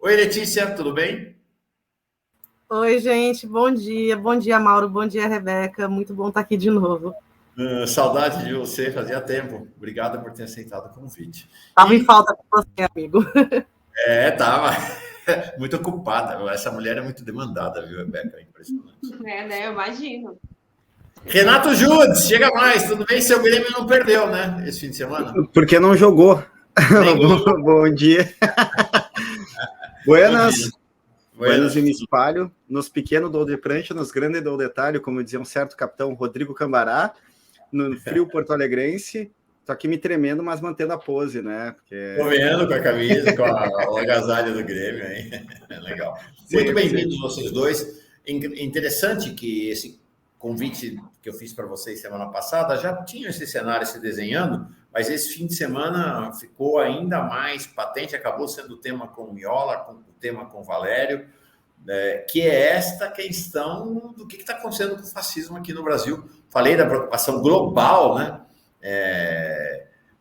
Oi, Letícia, tudo bem? Oi, gente, bom dia. Bom dia, Mauro. Bom dia, Rebeca. Muito bom estar aqui de novo. Saudade de você, fazia tempo. Obrigado por ter aceitado o convite. Estava em falta com você, amigo. Tava muito ocupada. Essa mulher é muito demandada, viu, Rebeca? É impressionante. É, né? Eu imagino. Renato Judes, chega mais. Tudo bem? Seu Grêmio não perdeu, né? Esse fim de semana? Porque não jogou. Nem ganhou. Bom dia. Bom dia. Buenas e me espalho. Nos pequenos dou de prancha, nos grandes dou detalhe, como dizia um certo capitão Rodrigo Cambará, no frio porto-alegrense. Tô aqui me tremendo, mas mantendo a pose, né? Porque... Tô vendo com a camisa, com a agasalho do Grêmio aí. Legal. Muito bem-vindos vocês dois. Interessante que esse convite que eu fiz para vocês semana passada já tinha esse cenário se desenhando, mas esse fim de semana ficou ainda mais patente, acabou sendo o tema com o Miola, o tema com o Valério, que é esta questão do que está acontecendo com o fascismo aqui no Brasil. Falei da preocupação global, né?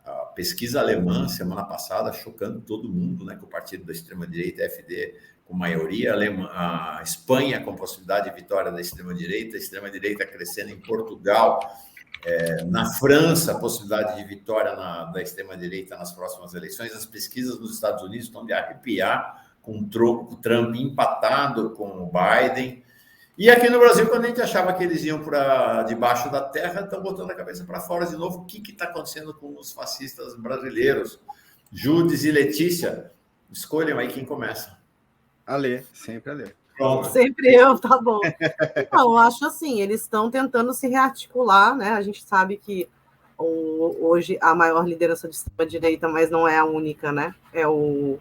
A pesquisa alemã, semana passada, chocando todo mundo, né? Com o partido da extrema-direita, FD, com maioria, a Espanha com possibilidade de vitória da extrema-direita, a extrema-direita crescendo em Portugal, na França, a possibilidade de vitória da extrema-direita nas próximas eleições. As pesquisas nos Estados Unidos estão de arrepiar, com o Trump empatado com o Biden. E aqui no Brasil, quando a gente achava que eles iam para debaixo da terra, estão botando a cabeça para fora de novo. O que está acontecendo com os fascistas brasileiros? Judes e Letícia, escolham aí quem começa. Alê, sempre Alê. Pronto. Sempre eu, tá bom. Então, eu acho assim, eles estão tentando se rearticular, né? A gente sabe que hoje a maior liderança de extrema-direita, mas não é a única, né? É o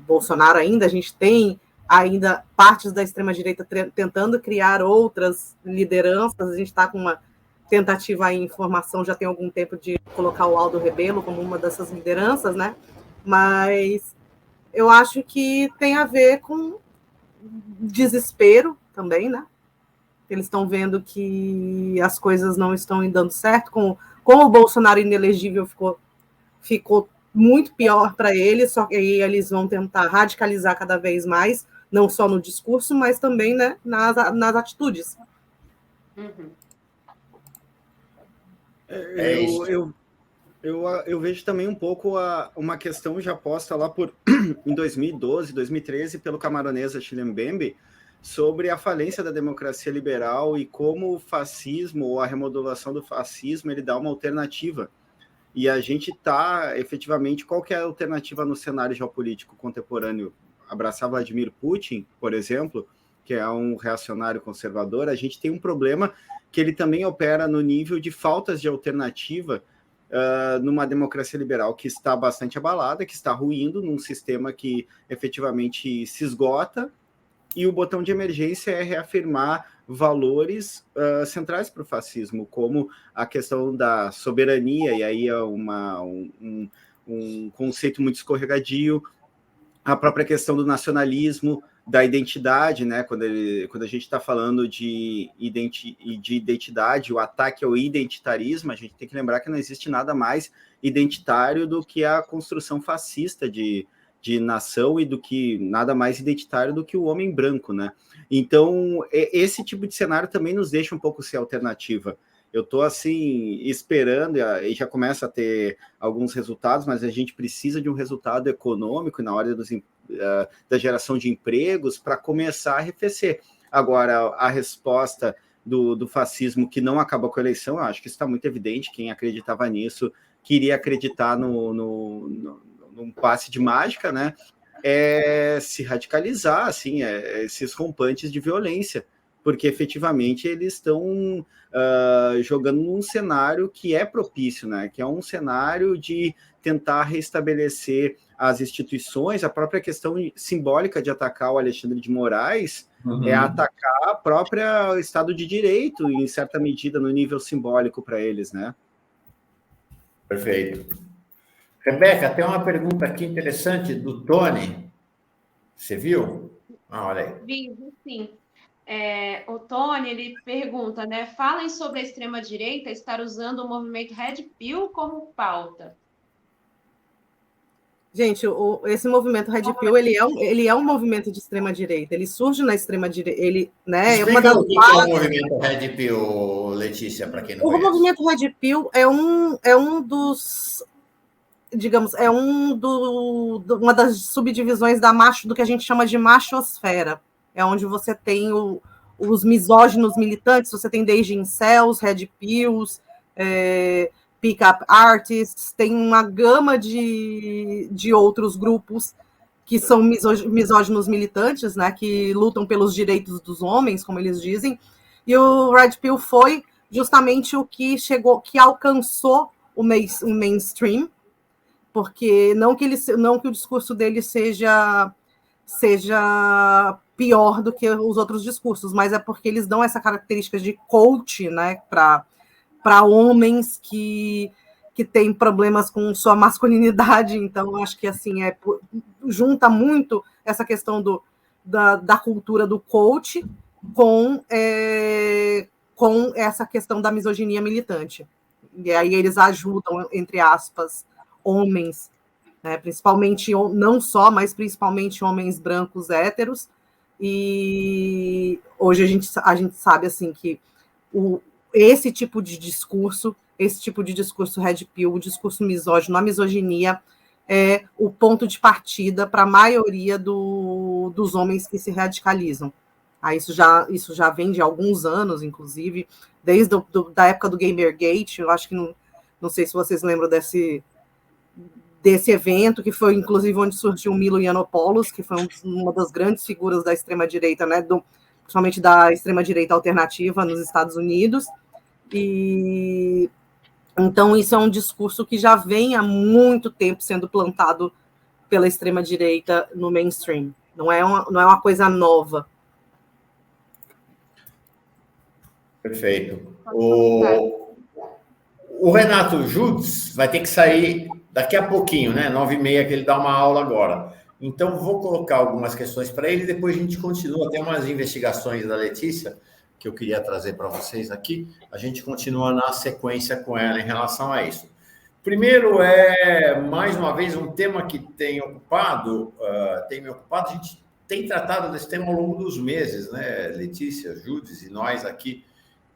Bolsonaro ainda. A gente tem ainda partes da extrema-direita tentando criar outras lideranças. A gente está com uma tentativa aí em formação já tem algum tempo de colocar o Aldo Rebelo como uma dessas lideranças, né? Mas eu acho que tem a ver com desespero também, né? Eles estão vendo que as coisas não estão dando certo, com o Bolsonaro inelegível ficou muito pior para eles, só que aí eles vão tentar radicalizar cada vez mais, não só no discurso, mas também, né, nas atitudes. Uhum. Eu vejo também um pouco uma questão já posta lá em 2012, 2013, pelo camaronesa Chilembembe, sobre a falência da democracia liberal e como o fascismo, ou a remodelação do fascismo, ele dá uma alternativa. E a gente está, efetivamente, qual que é a alternativa no cenário geopolítico contemporâneo? Abraçar Vladimir Putin, por exemplo, que é um reacionário conservador, a gente tem um problema que ele também opera no nível de faltas de alternativa numa democracia liberal que está bastante abalada, que está ruindo, num sistema que efetivamente se esgota, e o botão de emergência é reafirmar valores centrais para o fascismo, como a questão da soberania, e aí é um conceito muito escorregadio, a própria questão do nacionalismo, da identidade, né? Quando a gente está falando de identidade, o ataque ao identitarismo, a gente tem que lembrar que não existe nada mais identitário do que a construção fascista de nação, e do que nada mais identitário do que o homem branco, né? Então, esse tipo de cenário também nos deixa um pouco sem alternativa. Eu estou, assim, esperando, e já começa a ter alguns resultados, mas a gente precisa de um resultado econômico na hora da geração de empregos para começar a arrefecer. Agora, a resposta do fascismo, que não acabou com a eleição, eu acho que está muito evidente. Quem acreditava nisso queria acreditar num passe de mágica, né? É se radicalizar, assim, esses rompantes de violência, porque efetivamente eles estão jogando num cenário que é propício, né? Que é um cenário de tentar restabelecer as instituições. A própria questão simbólica de atacar o Alexandre de Moraes é atacar a própria Estado de Direito, em certa medida, no nível simbólico para eles, né? Perfeito. Rebeca, tem uma pergunta aqui interessante do Tony. Você viu? Olha aí. Vi, sim. O Tony, ele pergunta, né? Falem sobre a extrema-direita estar usando o movimento Red Pill como pauta. Gente, esse movimento Red Pill, ele é um movimento de extrema-direita, ele surge na extrema-direita, ele, né, Explica o que é o movimento Red Pill, Letícia, para quem não conhece. O movimento Red Pill é um dos, digamos, uma das subdivisões do que a gente chama de machosfera, é onde você tem os misóginos militantes, você tem desde incels, Red Pills, pick-up artists, tem uma gama de outros grupos que são misóginos militantes, né, que lutam pelos direitos dos homens, como eles dizem, e o Red Pill foi justamente o que alcançou o mainstream, porque não que o discurso dele seja pior do que os outros discursos, mas é porque eles dão essa característica de coach, né, para homens que têm problemas com sua masculinidade. Então, acho que assim junta muito essa questão da cultura do coach com essa questão da misoginia militante. E aí eles ajudam, entre aspas, homens, né, principalmente, não só, mas principalmente homens brancos héteros. E hoje a gente sabe assim que esse tipo de discurso Red Pill, o discurso misógino, a misoginia, é o ponto de partida para a maioria dos homens que se radicalizam. Isso já vem de alguns anos, inclusive, desde da época do Gamergate. Eu acho que não sei se vocês lembram desse evento, que foi inclusive onde surgiu o Milo Yiannopoulos, que foi uma das grandes figuras da extrema-direita, né, principalmente da extrema-direita alternativa nos Estados Unidos. E então isso é um discurso que já vem há muito tempo sendo plantado pela extrema-direita no mainstream. Não é uma coisa nova. Perfeito. O Renato Judes vai ter que sair daqui a pouquinho, né? 9h30, que ele dá uma aula agora. Então, vou colocar algumas questões para ele, depois a gente continua. Tem umas investigações da Letícia que eu queria trazer para vocês aqui. A gente continua na sequência com ela em relação a isso. Primeiro mais uma vez, um tema que tem me ocupado, a gente tem tratado desse tema ao longo dos meses, né, Letícia, Judes e nós aqui,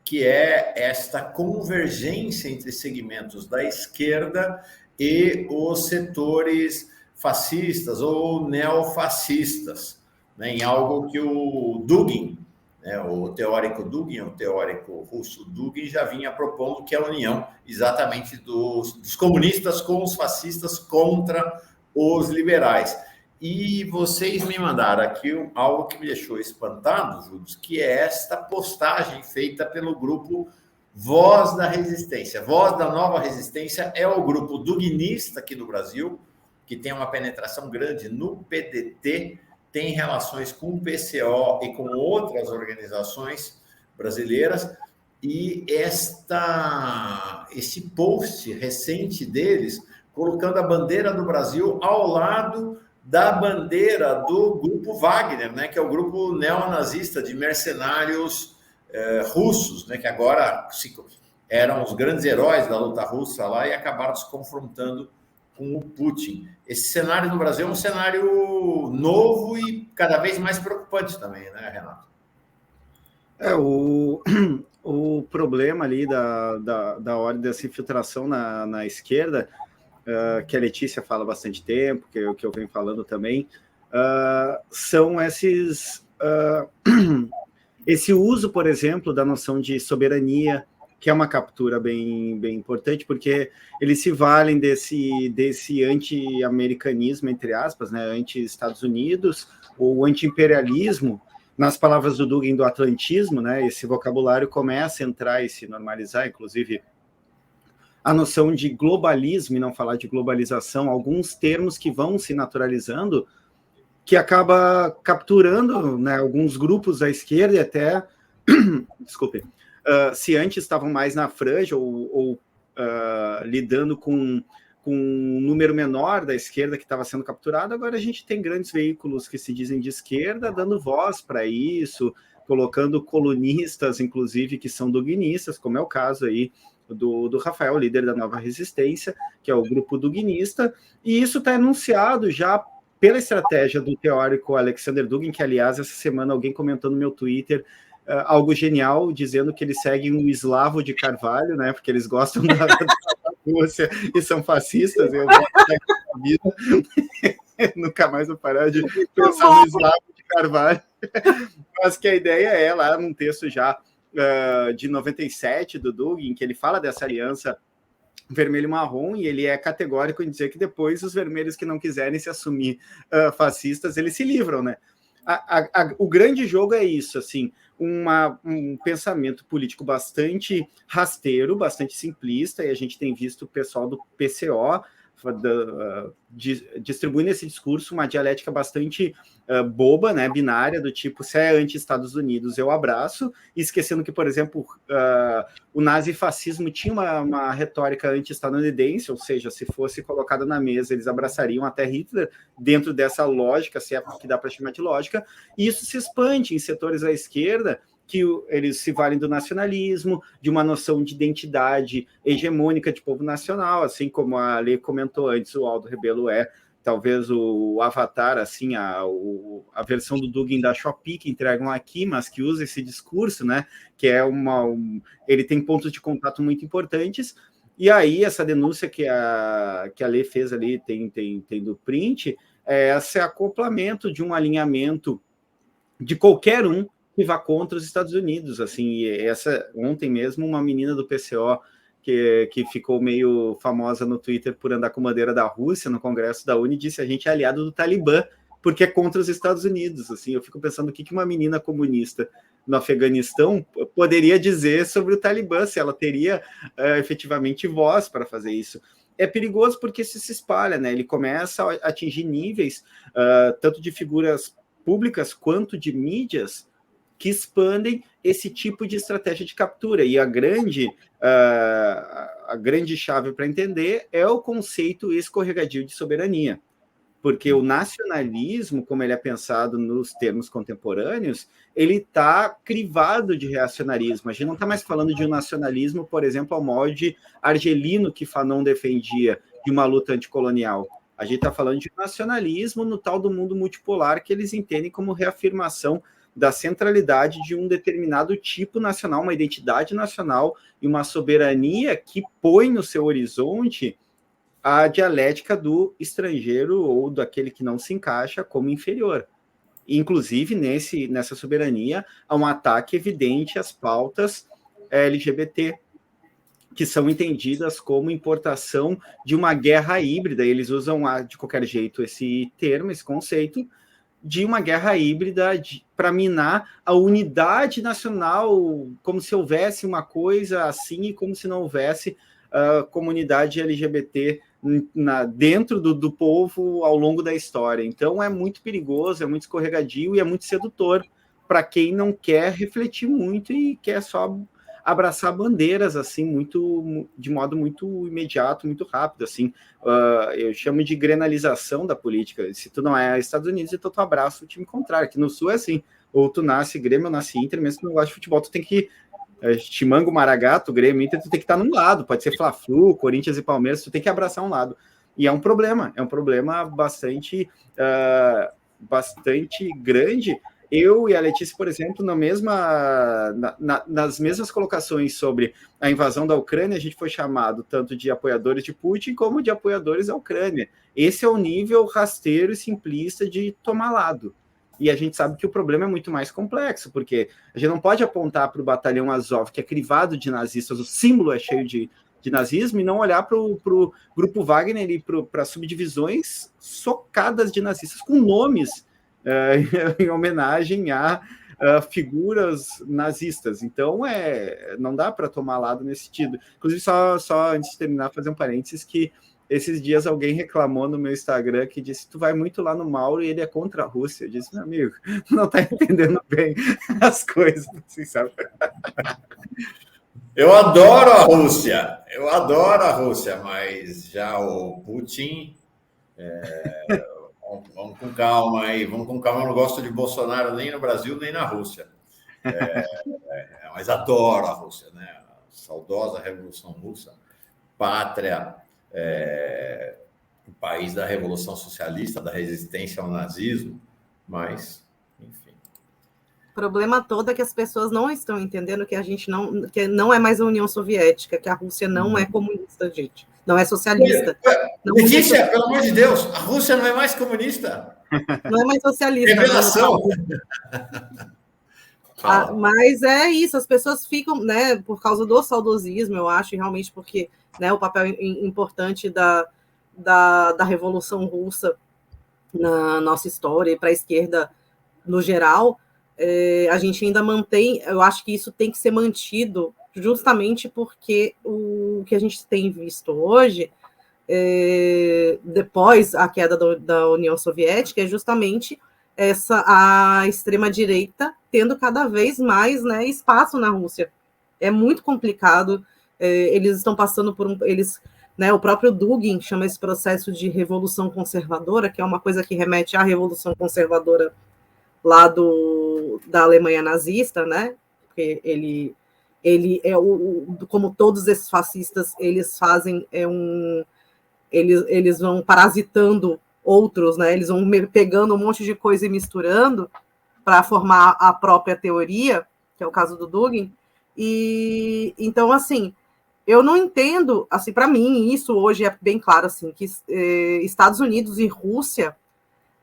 que é esta convergência entre segmentos da esquerda e os setores fascistas ou neofascistas, né, em algo que o Dugin, né, o teórico Dugin, o teórico russo Dugin, já vinha propondo, que é a união exatamente dos comunistas com os fascistas contra os liberais. E vocês me mandaram aqui algo que me deixou espantado, Júlio, que é esta postagem feita pelo grupo Voz da Resistência. Voz da Nova Resistência é o grupo duguinista aqui do Brasil, que tem uma penetração grande no PDT, tem relações com o PCO e com outras organizações brasileiras, e esse post recente deles, colocando a bandeira do Brasil ao lado da bandeira do grupo Wagner, né, que é o grupo neonazista de mercenários russos, né, que agora eram os grandes heróis da luta russa lá e acabaram se confrontando com o Putin. Esse cenário no Brasil é um cenário novo e cada vez mais preocupante também, né, Renato? O problema ali da ordem dessa infiltração na esquerda, que a Letícia fala há bastante tempo, que eu venho falando também, são esse uso, por exemplo, da noção de soberania, que é uma captura bem, bem importante, porque eles se valem desse anti-americanismo, entre aspas, né, anti-Estados Unidos, ou anti-imperialismo, nas palavras do Dugin, do atlantismo, né, esse vocabulário começa a entrar e se normalizar, inclusive a noção de globalismo, e não falar de globalização, alguns termos que vão se naturalizando, que acaba capturando, né, alguns grupos da esquerda e até, desculpe, se antes estavam mais na franja ou lidando com um número menor da esquerda que estava sendo capturado, agora a gente tem grandes veículos que se dizem de esquerda dando voz para isso, colocando colunistas, inclusive, que são duguinistas, como é o caso aí do Rafael, líder da Nova Resistência, que é o grupo duguinista, e isso está enunciado já pela estratégia do teórico Alexander Dugin, que, aliás, essa semana alguém comentou no meu Twitter algo genial, dizendo que eles seguem o Slavo de Carvalho, né, porque eles gostam da Rússia e são fascistas. Eu nunca mais vou parar de pensar no Slavo de Carvalho. Mas que a ideia é, lá num texto já de 97 do Dugin, que ele fala dessa aliança vermelho-marrom, e ele é categórico em dizer que depois os vermelhos que não quiserem se assumir fascistas, eles se livram, né? O grande jogo é isso, assim, um pensamento político bastante rasteiro, bastante simplista, e a gente tem visto o pessoal do PCO distribuindo esse discurso, uma dialética bastante boba, né, binária, do tipo, se é anti-Estados Unidos, eu abraço, esquecendo que, por exemplo, o nazifascismo tinha uma retórica anti-estadunidense, ou seja, se fosse colocada na mesa, eles abraçariam até Hitler, dentro dessa lógica, se é que dá para chamar de lógica, e isso se expande em setores à esquerda, que eles se valem do nacionalismo, de uma noção de identidade hegemônica de povo nacional, assim como a Lê comentou antes, o Aldo Rebelo talvez o avatar, assim, a versão do Dugin da Shopee que entregam aqui, mas que usa esse discurso, né, que é ele tem pontos de contato muito importantes, e aí essa denúncia que a Lê fez ali, tem do print, é esse acoplamento de um alinhamento de qualquer um que vá contra os Estados Unidos, assim, e ontem mesmo uma menina do PCO que ficou meio famosa no Twitter por andar com bandeira da Rússia no Congresso da UNE, disse a gente é aliado do Talibã, porque é contra os Estados Unidos, assim, eu fico pensando o que uma menina comunista no Afeganistão poderia dizer sobre o Talibã, se ela teria efetivamente voz para fazer isso. É perigoso porque isso se espalha, né, ele começa a atingir níveis tanto de figuras públicas quanto de mídias que expandem esse tipo de estratégia de captura. E a grande chave para entender é o conceito escorregadio de soberania. Porque o nacionalismo, como ele é pensado nos termos contemporâneos, ele está crivado de reacionarismo. A gente não está mais falando de um nacionalismo, por exemplo, ao molde argelino que Fanon defendia, de uma luta anticolonial. A gente está falando de nacionalismo no tal do mundo multipolar que eles entendem como reafirmação da centralidade de um determinado tipo nacional, uma identidade nacional e uma soberania que põe no seu horizonte a dialética do estrangeiro ou daquele que não se encaixa como inferior. Inclusive, nessa soberania, há um ataque evidente às pautas LGBT, que são entendidas como importação de uma guerra híbrida. Eles usam de qualquer jeito esse termo, esse conceito, de uma guerra híbrida para minar a unidade nacional, como se houvesse uma coisa assim e como se não houvesse comunidade LGBT dentro do povo ao longo da história. Então é muito perigoso, é muito escorregadio e é muito sedutor para quem não quer refletir muito e quer só abraçar bandeiras assim de modo muito imediato, muito rápido, assim. Eu chamo de grenalização da política. Se tu não é Estados Unidos, então tu abraça o time contrário. Aqui no Sul é assim, ou tu nasce Grêmio, ou nasce Inter, mesmo que tu não gosta de futebol, tu tem que Chimango, Maragato, Grêmio, Inter, tu tem que estar num lado, pode ser Fla-Flu, Corinthians e Palmeiras, tu tem que abraçar um lado. E é um problema bastante grande. Eu e a Letícia, por exemplo, nas mesmas colocações sobre a invasão da Ucrânia, a gente foi chamado tanto de apoiadores de Putin como de apoiadores da Ucrânia. Esse é o nível rasteiro e simplista de tomar lado. E a gente sabe que o problema é muito mais complexo, porque a gente não pode apontar para o batalhão Azov, que é crivado de nazistas, o símbolo é cheio de nazismo, e não olhar para o grupo Wagner e para subdivisões socadas de nazistas com nomes em homenagem a figuras nazistas. Então, não dá para tomar lado nesse sentido. Inclusive, só antes de terminar, fazer um parênteses, que esses dias alguém reclamou no meu Instagram que disse, tu vai muito lá no Mauro e ele é contra a Rússia. Eu disse, meu amigo, não está entendendo bem as coisas, assim, sabe? Eu adoro a Rússia, mas já o Putin... Vamos com calma aí, eu não gosto de Bolsonaro nem no Brasil, nem na Rússia. Mas adoro a Rússia, né? saudosa Revolução Russa, pátria, o país da Revolução Socialista, da resistência ao nazismo, mas, enfim. O problema todo é que as pessoas não estão entendendo que a gente que não é mais a União Soviética, que a Rússia não é comunista, gente. Não é socialista. Letícia, pelo amor de Deus, a Rússia não é mais comunista. Não é mais socialista. Revelação. Mas é isso, as pessoas ficam, né, por causa do saudosismo, eu acho, realmente porque, né, o papel importante da Revolução Russa na nossa história e para a esquerda no geral, a gente ainda mantém, eu acho que isso tem que ser mantido justamente porque o que a gente tem visto hoje, depois a queda da União Soviética, é justamente a extrema-direita tendo cada vez mais, né, espaço na Rússia. É muito complicado, eles estão passando por né, o próprio Dugin chama esse processo de revolução conservadora, que é uma coisa que remete à revolução conservadora lá da Alemanha nazista, né, porque ele é como todos esses fascistas, eles fazem eles vão parasitando outros, né? Eles vão pegando um monte de coisa e misturando para formar a própria teoria, que é o caso do Dugin. E então, assim, eu não entendo, assim, para mim isso hoje é bem claro, assim, que Estados Unidos e Rússia,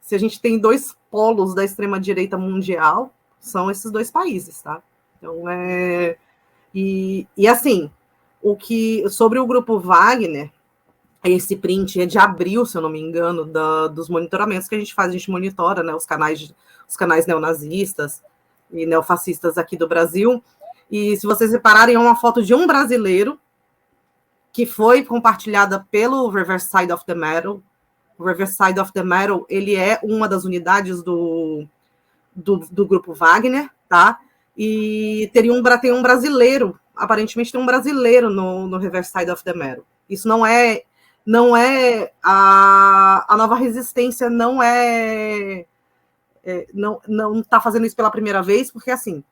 se a gente tem dois polos da extrema direita mundial, são esses dois países, tá? Então e assim, sobre o grupo Wagner, esse print é de abril, se eu não me engano, dos monitoramentos que a gente monitora, né, os canais neonazistas e neofascistas aqui do Brasil, e se vocês repararem, é uma foto de um brasileiro que foi compartilhada pelo Riverside of the Metal. O Riverside of the Metal, ele é uma das unidades do grupo Wagner, tá? E tem um brasileiro, aparentemente tem um brasileiro no Riverside of the Metal. Isso não é a Nova Resistência não está fazendo isso pela primeira vez, porque assim,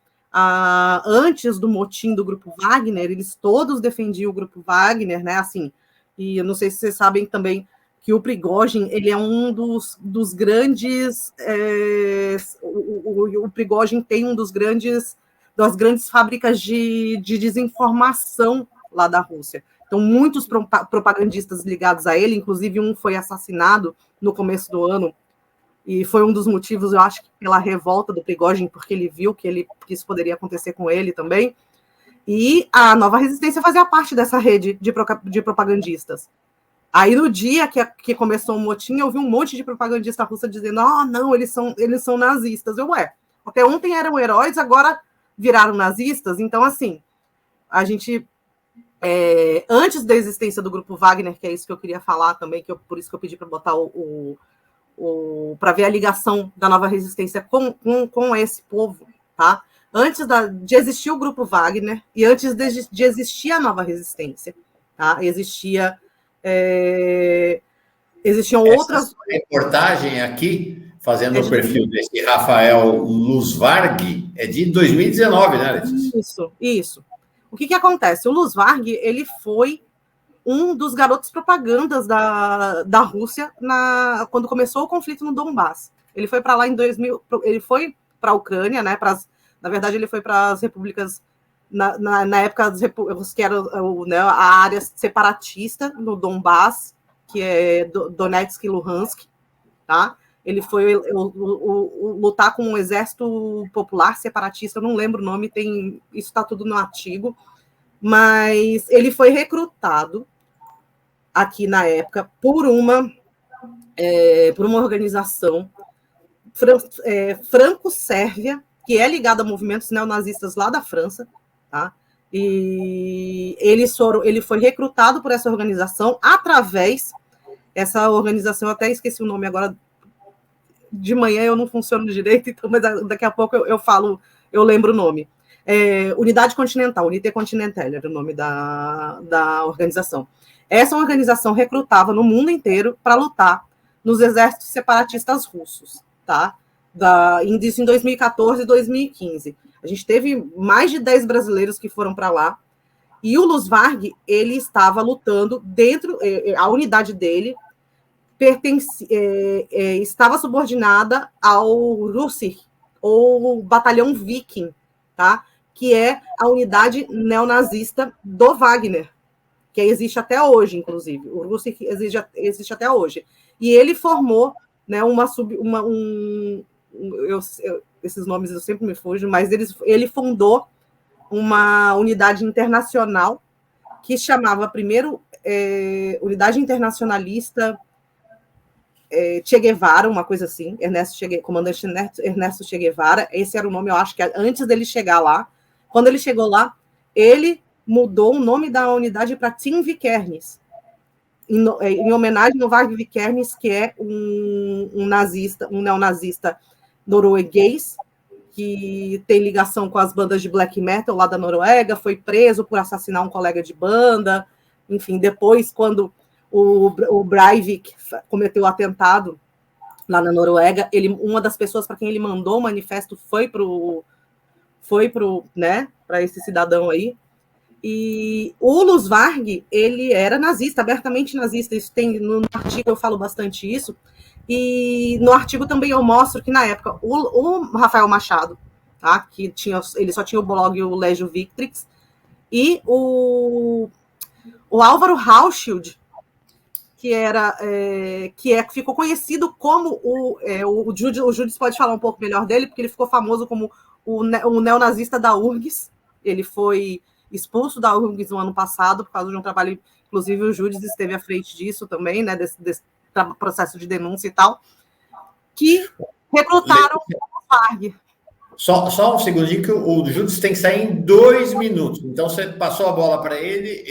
antes do motim do grupo Wagner, eles todos defendiam o grupo Wagner, né? Assim, e eu não sei se vocês sabem também que o Prigozhin, ele é um dos grandes, o Prigozhin tem das grandes fábricas de desinformação lá da Rússia. Então, muitos propagandistas ligados a ele, inclusive um foi assassinado no começo do ano, e foi um dos motivos, eu acho, pela revolta do Prigozhin, porque ele viu que isso poderia acontecer com ele também. E a Nova Resistência fazia parte dessa rede de propagandistas. Aí, no dia que começou o motim, eu vi um monte de propagandista russa dizendo: não, eles são nazistas. Até ontem eram heróis, agora viraram nazistas. Então, assim, a gente... antes da existência do grupo Wagner, que é isso que eu queria falar também, por isso que eu pedi para botar para ver a ligação da Nova Resistência com esse povo, tá? Antes de existir o grupo Wagner e antes de existir a Nova Resistência, tá? Existiam outras... reportagem aqui, fazendo o perfil desse Rafael Luzvarg, é de 2019, né, Letícia? Isso. O que acontece? O Luzvarg, ele foi um dos garotos propagandas da Rússia quando começou o conflito no Donbass. Ele foi para lá em 2000, ele foi para a Ucrânia, né? Na verdade, ele foi para as repúblicas, na época que era, né, a área separatista no Donbass, que é Donetsk e Luhansk, tá? Ele foi lutar com um exército popular separatista, eu não lembro o nome, isso está tudo no artigo, mas ele foi recrutado aqui na época por uma organização franco-sérvia, que é ligada a movimentos neonazistas lá da França, tá? E ele foi recrutado por essa organização essa organização, eu até esqueci o nome agora, de manhã eu não funciono direito, então, mas daqui a pouco eu lembro o nome. Unidade Continental, Unité Continentale era o nome da organização. Essa organização recrutava no mundo inteiro para lutar nos exércitos separatistas russos, tá? Isso em 2014 e 2015. A gente teve mais de 10 brasileiros que foram para lá, E o Luz Varg, ele estava lutando dentro, a unidade dele estava subordinada ao Russir, ou Batalhão Viking, tá? Que é a unidade neonazista do Wagner, que existe até hoje, inclusive. O Russir existe até hoje. E ele formou, né, esses nomes eu sempre me fujo, mas ele fundou uma unidade internacional que chamava primeiro Unidade Internacionalista Che Guevara, uma coisa assim, comandante Ernesto Che Guevara, esse era o nome, eu acho que antes dele chegar lá. Quando ele chegou lá, ele mudou o nome da unidade para Tim Vikernes, em homenagem ao Varg Vikernes, que é um neonazista norueguês, que tem ligação com as bandas de black metal lá da Noruega, foi preso por assassinar um colega de banda. Enfim, depois, quando o Breivik cometeu o atentado lá na Noruega, uma das pessoas para quem ele mandou o manifesto foi para esse cidadão aí. E o Luz Varg, ele era nazista, abertamente nazista. Isso tem no artigo, eu falo bastante isso. E no artigo também eu mostro que, na época, o Rafael Machado, tá, que ele só tinha o blog, o Legio Victrix, e o Álvaro Hauschild, que ficou conhecido como o Júdice pode falar um pouco melhor dele, porque ele ficou famoso como o neonazista da URGS. Ele foi expulso da URGS no ano passado por causa de um trabalho, inclusive o Júdice esteve à frente disso também, né, desse processo de denúncia e tal, que recrutaram o Varg. Só um segundinho, que o Júdice tem que sair em 2 minutos. Então, você passou a bola para ele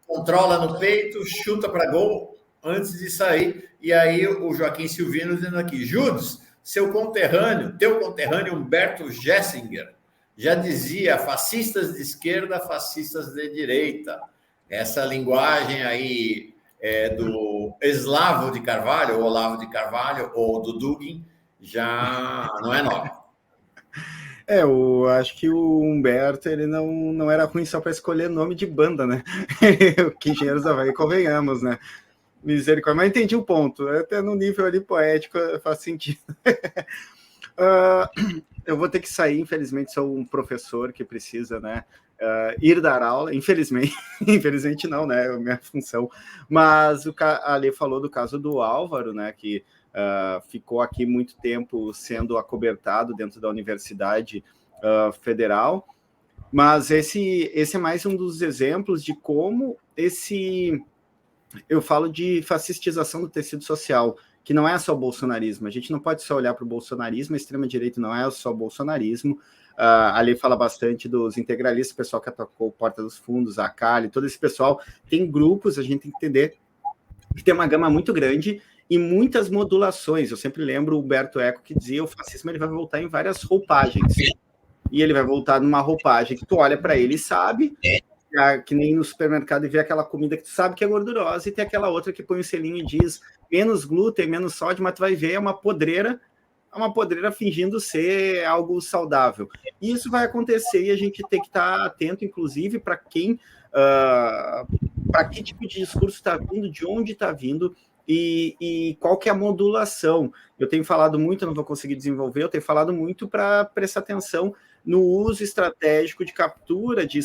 controla no peito, chuta para gol antes de sair. E aí o Joaquim Silvino dizendo aqui: Júdice, teu conterrâneo Humberto Gessinger já dizia: fascistas de esquerda, fascistas de direita. Essa linguagem aí do Eslavo de Carvalho, ou Olavo de Carvalho, ou do Dugin, já não é nova. Eu acho que o Humberto, ele não era ruim só para escolher nome de banda, né? Que Engenheiros do Havaí, convenhamos, né? Misericórdia, mas entendi o ponto. Até no nível ali poético faz sentido. Eu vou ter que sair, infelizmente, sou um professor que precisa, né, ir dar aula, infelizmente não, né, é a minha função, mas a Lê falou do caso do Álvaro, né, que ficou aqui muito tempo sendo acobertado dentro da Universidade Federal, mas esse é mais um dos exemplos de como eu falo de fascistização do tecido social, que não é só o bolsonarismo. A gente não pode só olhar para o bolsonarismo, a extrema-direita não é só o bolsonarismo. Ali fala bastante dos integralistas, o pessoal que atacou Porta dos Fundos, a Cali, todo esse pessoal. Tem grupos, a gente tem que entender que tem uma gama muito grande e muitas modulações. Eu sempre lembro o Humberto Eco que dizia: o fascismo ele vai voltar em várias roupagens. E ele vai voltar numa roupagem que tu olha para ele e sabe, que nem no supermercado e vê aquela comida que tu sabe que é gordurosa, e tem aquela outra que põe o selinho e diz menos glúten, menos sódio, mas tu vai ver, é uma podreira fingindo ser algo saudável. E isso vai acontecer e a gente tem que estar atento, inclusive, para que tipo de discurso está vindo, de onde está vindo e qual que é a modulação. Eu tenho falado muito, não vou conseguir desenvolver, eu tenho falado muito para prestar atenção no uso estratégico de captura, de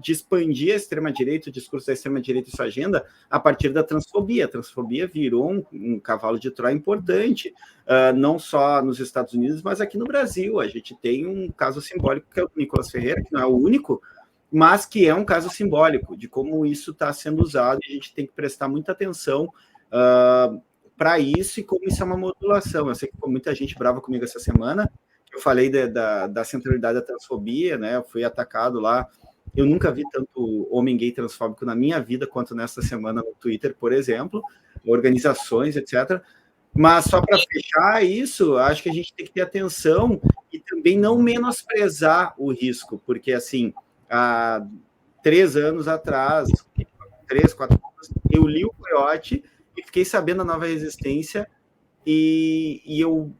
expandir a extrema-direita, o discurso da extrema-direita e sua agenda a partir da transfobia. A transfobia virou um cavalo de Troia importante, não só nos Estados Unidos, mas aqui no Brasil. A gente tem um caso simbólico, que é o Nicolas Ferreira, que não é o único, mas que é um caso simbólico de como isso está sendo usado, e a gente tem que prestar muita atenção para isso e como isso é uma modulação. Eu sei que ficou muita gente brava comigo essa semana, eu falei da centralidade da transfobia, né? Eu fui atacado lá. Eu nunca vi tanto homem gay transfóbico na minha vida quanto nesta semana no Twitter, por exemplo, organizações, etc. Mas só para fechar isso, acho que a gente tem que ter atenção e também não menosprezar o risco, porque, assim, há 3 anos atrás, 3, 4 anos, eu li o Coyote e fiquei sabendo da Nova Resistência eu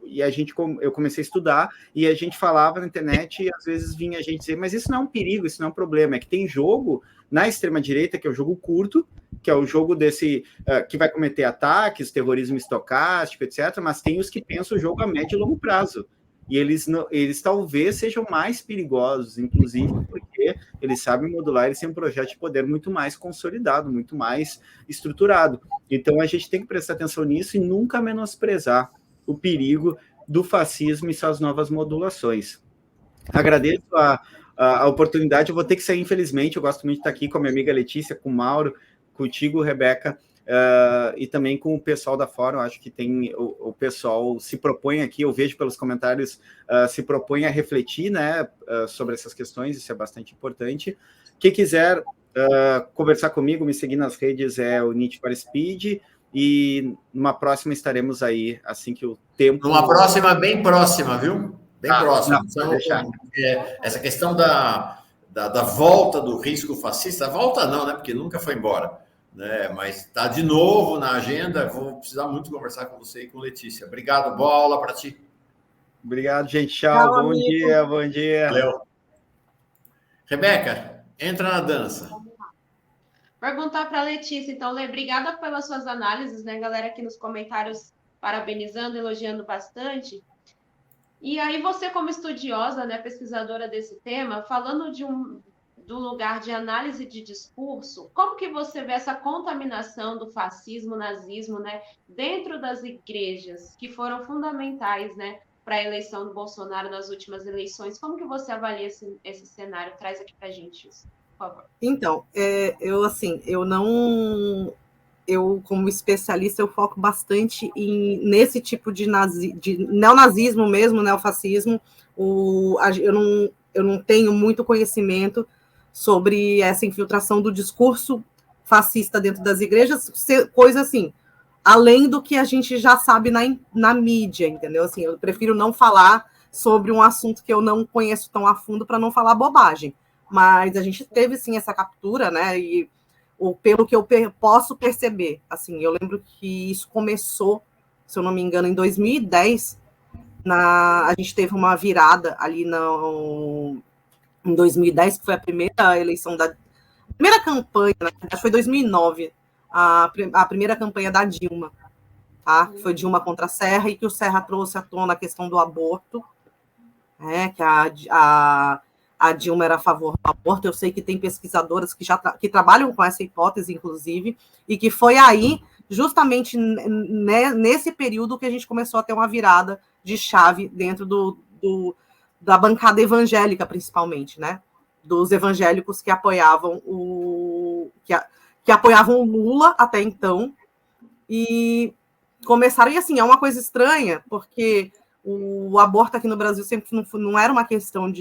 comecei a estudar, e a gente falava na internet, e às vezes vinha a gente dizer, mas isso não é um perigo, isso não é um problema, é que tem jogo na extrema-direita, que é o jogo curto, que é o jogo desse, que vai cometer ataques, terrorismo estocástico, etc., mas tem os que pensam o jogo a médio e longo prazo. E eles talvez sejam mais perigosos, inclusive porque eles sabem modular, eles têm um projeto de poder muito mais consolidado, muito mais estruturado. Então, a gente tem que prestar atenção nisso e nunca menosprezar o perigo do fascismo e suas novas modulações. Agradeço a oportunidade, eu vou ter que sair, infelizmente, eu gosto muito de estar aqui com a minha amiga Letícia, com o Mauro, contigo, Rebeca, e também com o pessoal da Fórum. Acho que tem o pessoal se propõe aqui, eu vejo pelos comentários, se propõe a refletir, né, sobre essas questões, isso é bastante importante. Quem quiser conversar comigo, me seguir nas redes, é o Need for Speed, e numa próxima estaremos aí, assim que o tempo... Numa próxima, bem próxima, viu? Bem próxima. Não, então, deixar. Essa questão da volta do risco fascista, volta não, né? Porque nunca foi embora, né? Mas está de novo na agenda. Vou precisar muito conversar com você e com Letícia. Obrigado, boa aula para ti. Obrigado, gente. Tchau, bom dia, bom dia. Valeu. Rebeca, entra na dança. Perguntar para a Letícia, então, Lê, obrigada pelas suas análises, né, galera, aqui nos comentários parabenizando, elogiando bastante. E aí você, como estudiosa, né, pesquisadora desse tema, falando do lugar de análise de discurso, como que você vê essa contaminação do fascismo, nazismo, né, dentro das igrejas, que foram fundamentais, né, para a eleição do Bolsonaro nas últimas eleições? Como que você avalia esse cenário? Traz aqui para a gente isso, por favor. Então, eu, como especialista, eu foco bastante nesse tipo de neonazismo mesmo, neofascismo. Eu não tenho muito conhecimento sobre essa infiltração do discurso fascista dentro das igrejas, coisa assim, além do que a gente já sabe na mídia, entendeu? Assim, eu prefiro não falar sobre um assunto que eu não conheço tão a fundo para não falar bobagem. Mas a gente teve, sim, essa captura, né? E pelo que eu posso perceber, assim, eu lembro que isso começou, se eu não me engano, em 2010, a gente teve uma virada ali em 2010, que foi a primeira eleição primeira campanha, né, acho que foi 2009, a primeira campanha da Dilma, tá? Que foi Dilma contra a Serra, e que o Serra trouxe à tona a questão do aborto, né, que a Dilma era a favor do aborto. Eu sei que tem pesquisadoras que trabalham com essa hipótese, inclusive, e que foi aí, justamente nesse período, que a gente começou a ter uma virada de chave dentro da bancada evangélica, principalmente, né? Dos evangélicos que apoiavam que apoiavam o Lula até então, e começaram, e assim, é uma coisa estranha, porque o aborto aqui no Brasil sempre não era uma questão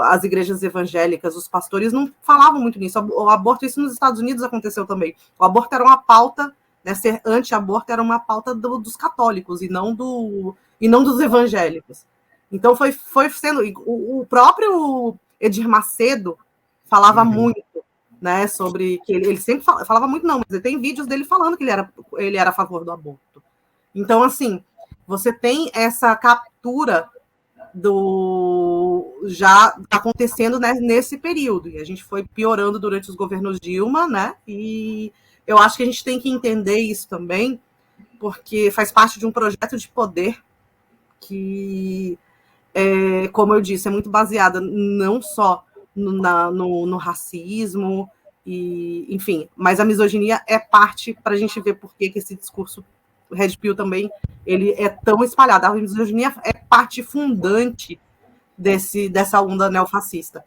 as igrejas evangélicas, os pastores não falavam muito nisso. O aborto, isso nos Estados Unidos aconteceu também. O aborto era uma pauta, né, ser anti-aborto era uma pauta dos católicos e não dos evangélicos. Então foi sendo... O próprio Edir Macedo falava muito, né, sobre que ele sempre falava muito, não, mas tem vídeos dele falando que ele era a favor do aborto. Então, assim, você tem essa captura já acontecendo, né, nesse período, e a gente foi piorando durante os governos Dilma, né, e eu acho que a gente tem que entender isso também, porque faz parte de um projeto de poder que, como eu disse, é muito baseada não só no racismo, e, enfim, mas a misoginia é parte, para a gente ver por que esse discurso Red Pill também, ele é tão espalhado. A misoginia é parte fundante dessa onda neofascista.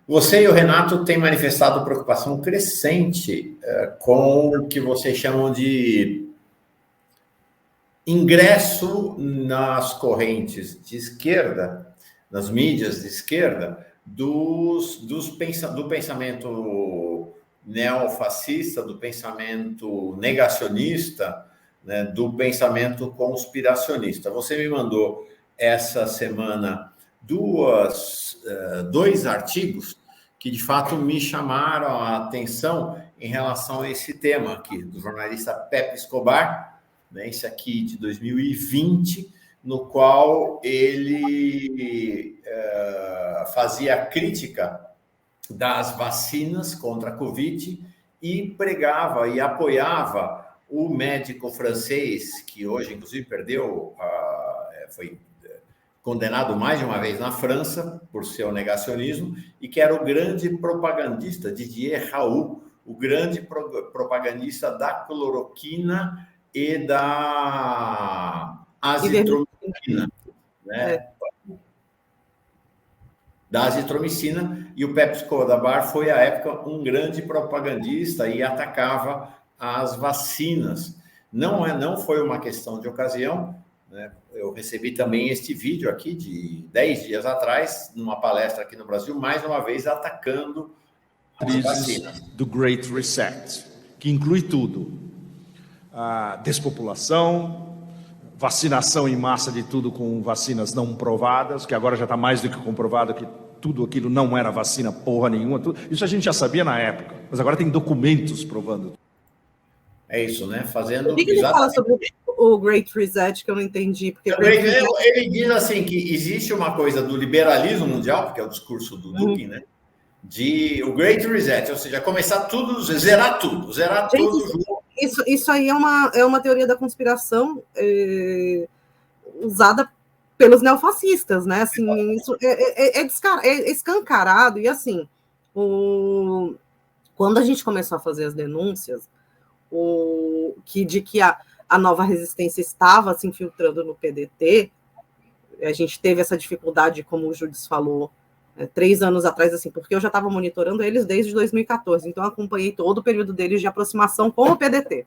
Você e o Renato têm manifestado preocupação crescente com o que vocês chamam de ingresso nas correntes de esquerda, nas mídias de esquerda, do pensamento neofascista, do pensamento negacionista, né, do pensamento conspiracionista. Você me mandou essa semana dois artigos que, de fato, me chamaram a atenção em relação a esse tema aqui, do jornalista Pepe Escobar né? Esse aqui de 2020, no qual ele fazia crítica das vacinas contra a Covid e pregava e apoiava o médico francês, que hoje, inclusive, foi condenado mais de uma vez na França por seu negacionismo, e que era o grande propagandista, Didier Raoult, o grande propagandista da cloroquina e da azitromicina, né? Da azitromicina, e o Pepsi Escobar foi, à época, um grande propagandista e atacava as vacinas. Não foi uma questão de ocasião, né? Eu recebi também este vídeo aqui de 10 dias atrás, numa palestra aqui no Brasil, mais uma vez atacando as vacinas. Do Great Reset, que inclui tudo: a despopulação, vacinação em massa de tudo com vacinas não provadas, que agora já está mais do que comprovado que tudo aquilo não era vacina porra nenhuma. Isso a gente já sabia na época, mas agora tem documentos provando. É isso, né? Fazendo. O que ele fala sobre o Great Reset, que eu não entendi? Porque ele diz assim que existe uma coisa do liberalismo mundial, porque é o discurso do Dugin, né? O Great Reset, ou seja, começar tudo, zerar tudo. Gente, isso aí é uma teoria da conspiração usada pelos neofascistas, né? Assim, isso é escancarado. E assim, quando a gente começou a fazer as denúncias, de que a nova resistência estava se infiltrando no PDT, a gente teve essa dificuldade, como o Judis falou, 3 anos atrás, assim, porque eu já estava monitorando eles desde 2014, então eu acompanhei todo o período deles de aproximação com o PDT.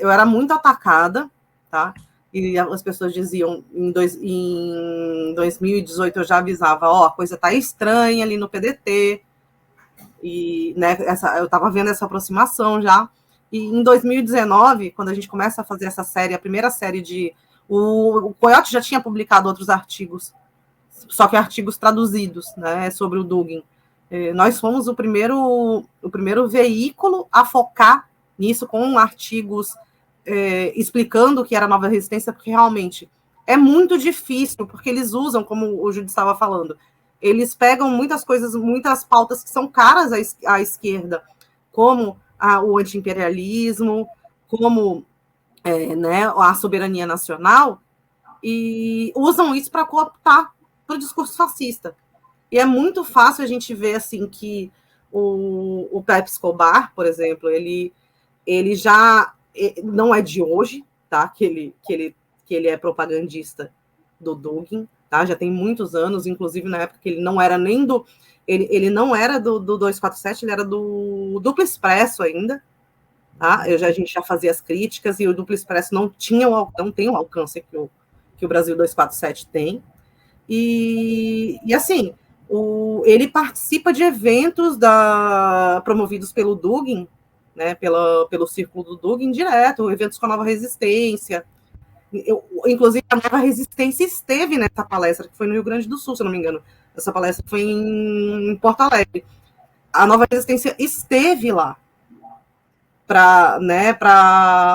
Eu era muito atacada, tá? E as pessoas diziam, em 2018 eu já avisava, a coisa tá estranha ali no PDT, e, né, eu estava vendo essa aproximação já. E em 2019, quando a gente começa a fazer essa série, a primeira série o Coyote já tinha publicado outros artigos, só que artigos traduzidos, né, sobre o Dugin. Nós fomos o primeiro veículo a focar nisso, com artigos explicando o que era a nova resistência, porque realmente é muito difícil, porque eles usam, como o Júlio estava falando, eles pegam muitas coisas, muitas pautas que são caras à esquerda, como o anti-imperialismo, como né, a soberania nacional, e usam isso para cooptar para o discurso fascista. E é muito fácil a gente ver assim, que o Pepsi Escobar, por exemplo, ele já não é de hoje, tá? que ele é propagandista do Dugin, tá? Já tem muitos anos, inclusive na época que ele não era nem do... Ele não era do 247, ele era do Duplo Expresso ainda, tá? A gente já fazia as críticas, e o Duplo Expresso não tem o alcance que o Brasil 247 tem. E assim, ele participa de eventos promovidos pelo Dugin, né, pelo círculo do Dugin direto, eventos com a Nova Resistência. Inclusive, a Nova Resistência esteve nessa palestra, que foi no Rio Grande do Sul, se eu não me engano. Essa palestra foi em Porto Alegre. A Nova Resistência esteve lá para, né,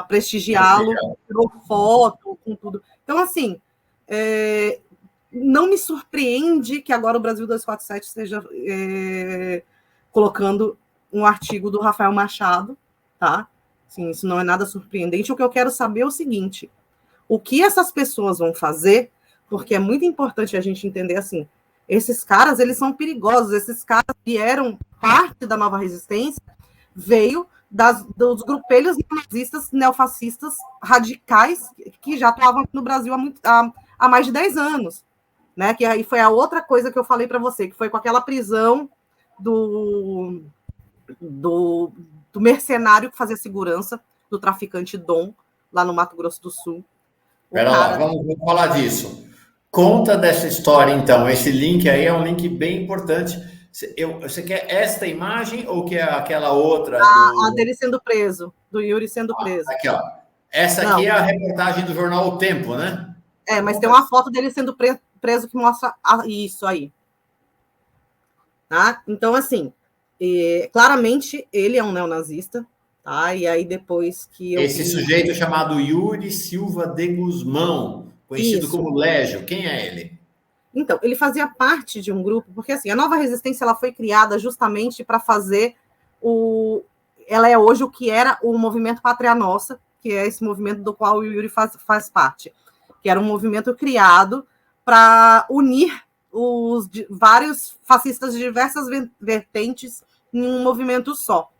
prestigiá-lo, tirou foto com tudo. Então, assim, não me surpreende que agora o Brasil 247 esteja colocando um artigo do Rafael Machado, tá? Assim, isso não é nada surpreendente. O que eu quero saber é o seguinte: o que essas pessoas vão fazer, porque é muito importante a gente entender assim, esses caras, eles são perigosos, esses caras vieram, parte da nova resistência veio dos grupelhos nazistas, neofascistas, radicais, que já estavam no Brasil há mais de 10 anos, né? Que aí foi a outra coisa que eu falei para você, que foi com aquela prisão do mercenário que fazia segurança, do traficante Dom, lá no Mato Grosso do Sul. Lá, vamos falar disso. Conta dessa história, então. Esse link aí é um link bem importante. Você quer esta imagem ou quer aquela outra? A dele sendo preso, do Yuri sendo preso. Aqui, ó. Essa aqui é a reportagem do jornal O Tempo, né? Mas tem uma foto dele sendo preso que mostra isso aí. Tá? Então, assim, claramente ele é um neonazista, tá? E aí depois que eu... Esse sujeito chamado Yuri Silva de Guzmão, conhecido como Légio, quem é ele? Então, ele fazia parte de um grupo, porque assim, a Nova Resistência ela foi criada justamente para fazer ela é hoje o que era o movimento Pátria Nossa, que é esse movimento do qual o Yuri faz parte, que era um movimento criado para unir os vários fascistas de diversas vertentes em um movimento só,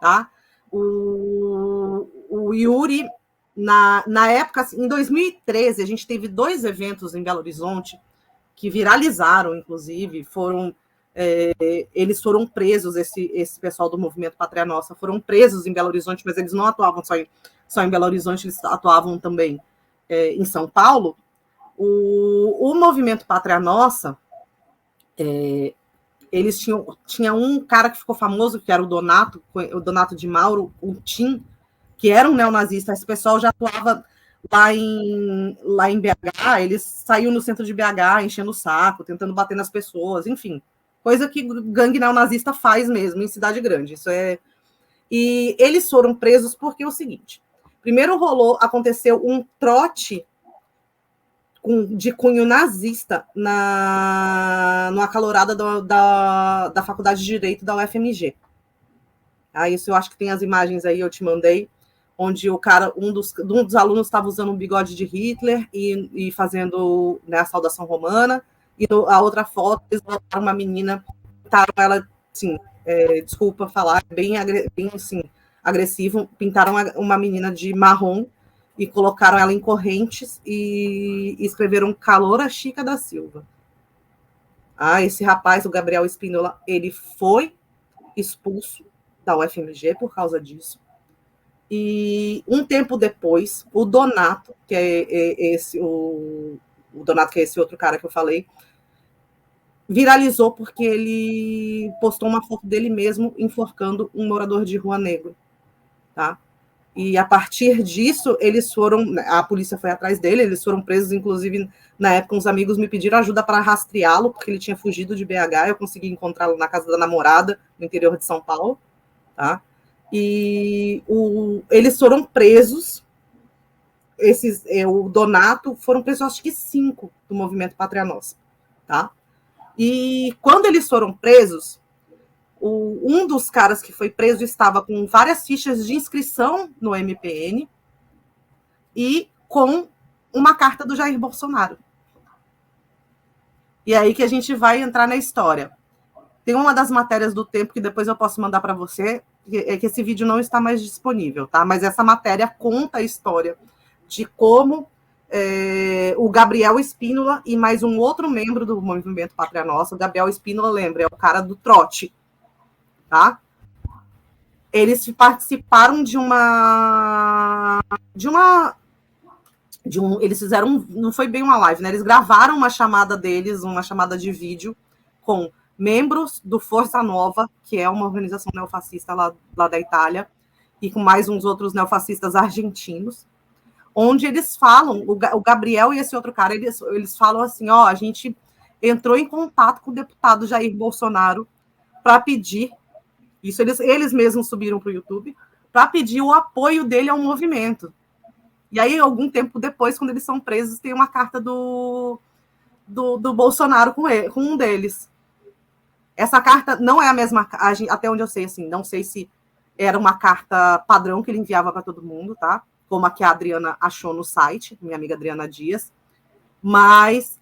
tá? O Yuri, na época, assim, em 2013, a gente teve 2 eventos em Belo Horizonte que viralizaram, inclusive, eles foram presos, esse pessoal do movimento Pátria Nossa, foram presos em Belo Horizonte, mas eles não atuavam só em Belo Horizonte, eles atuavam também em São Paulo. O movimento Pátria Nossa, eles tinham um cara que ficou famoso, que era o Donato de Mauro, o Tim, que era um neonazista. Esse pessoal já atuava lá em BH, eles saíam no centro de BH enchendo o saco, tentando bater nas pessoas, enfim, coisa que gangue neonazista faz mesmo em cidade grande. E eles foram presos porque é o seguinte: primeiro aconteceu um trote de cunho nazista no acalorada da Faculdade de Direito da UFMG. Isso eu acho que tem as imagens aí, eu te mandei, onde um dos alunos estava usando um bigode de Hitler e fazendo, né, a saudação romana, e a outra foto, eles botaram uma menina, pintaram ela, assim, desculpa falar, bem assim, agressivo, pintaram uma menina de marrom e colocaram ela em correntes e escreveram Caloura Chica da Silva. Esse rapaz, o Gabriel Espínola, ele foi expulso da UFMG por causa disso. E um tempo depois, o Donato, que é esse outro cara que eu falei, viralizou porque ele postou uma foto dele mesmo enforcando um morador de rua negro, tá? E a partir disso, a polícia foi atrás dele, eles foram presos, inclusive, na época, uns amigos me pediram ajuda para rastreá-lo, porque ele tinha fugido de BH, eu consegui encontrá-lo na casa da namorada, no interior de São Paulo, tá? E eles foram presos, o Donato, foram presos, acho que 5 do movimento Pátria Nossa, tá? E quando eles foram presos, um dos caras que foi preso estava com várias fichas de inscrição no MPN e com uma carta do Jair Bolsonaro. E aí que a gente vai entrar na história. Tem uma das matérias do Tempo que depois eu posso mandar para você, que esse vídeo não está mais disponível, tá? Mas essa matéria conta a história de como o Gabriel Espínola e mais um outro membro do movimento Pátria Nossa, o Gabriel Espínola, lembra, é o cara do trote, tá? Eles participaram eles fizeram, não foi bem uma live, né? Eles gravaram uma chamada deles, uma chamada de vídeo com membros do Força Nova, que é uma organização neofascista lá da Itália, e com mais uns outros neofascistas argentinos, onde eles falam, o Gabriel e esse outro cara, eles falam assim, a gente entrou em contato com o deputado Jair Bolsonaro para pedir, isso eles mesmos subiram para o YouTube, para pedir o apoio dele ao movimento. E aí, algum tempo depois, quando eles são presos, tem uma carta do Bolsonaro com um deles. Essa carta não é a mesma, até onde eu sei, assim, não sei se era uma carta padrão que ele enviava para todo mundo, tá? Como a que a Adriana achou no site, minha amiga Adriana Dias, mas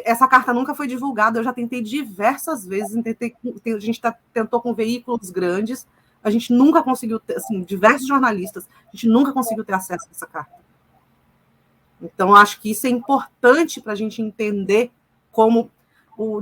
essa carta nunca foi divulgada. Eu já tentei diversas vezes, a gente tentou com veículos grandes, a gente nunca conseguiu ter, assim, diversos jornalistas, a gente nunca conseguiu ter acesso a essa carta. Então, acho que isso é importante para a gente entender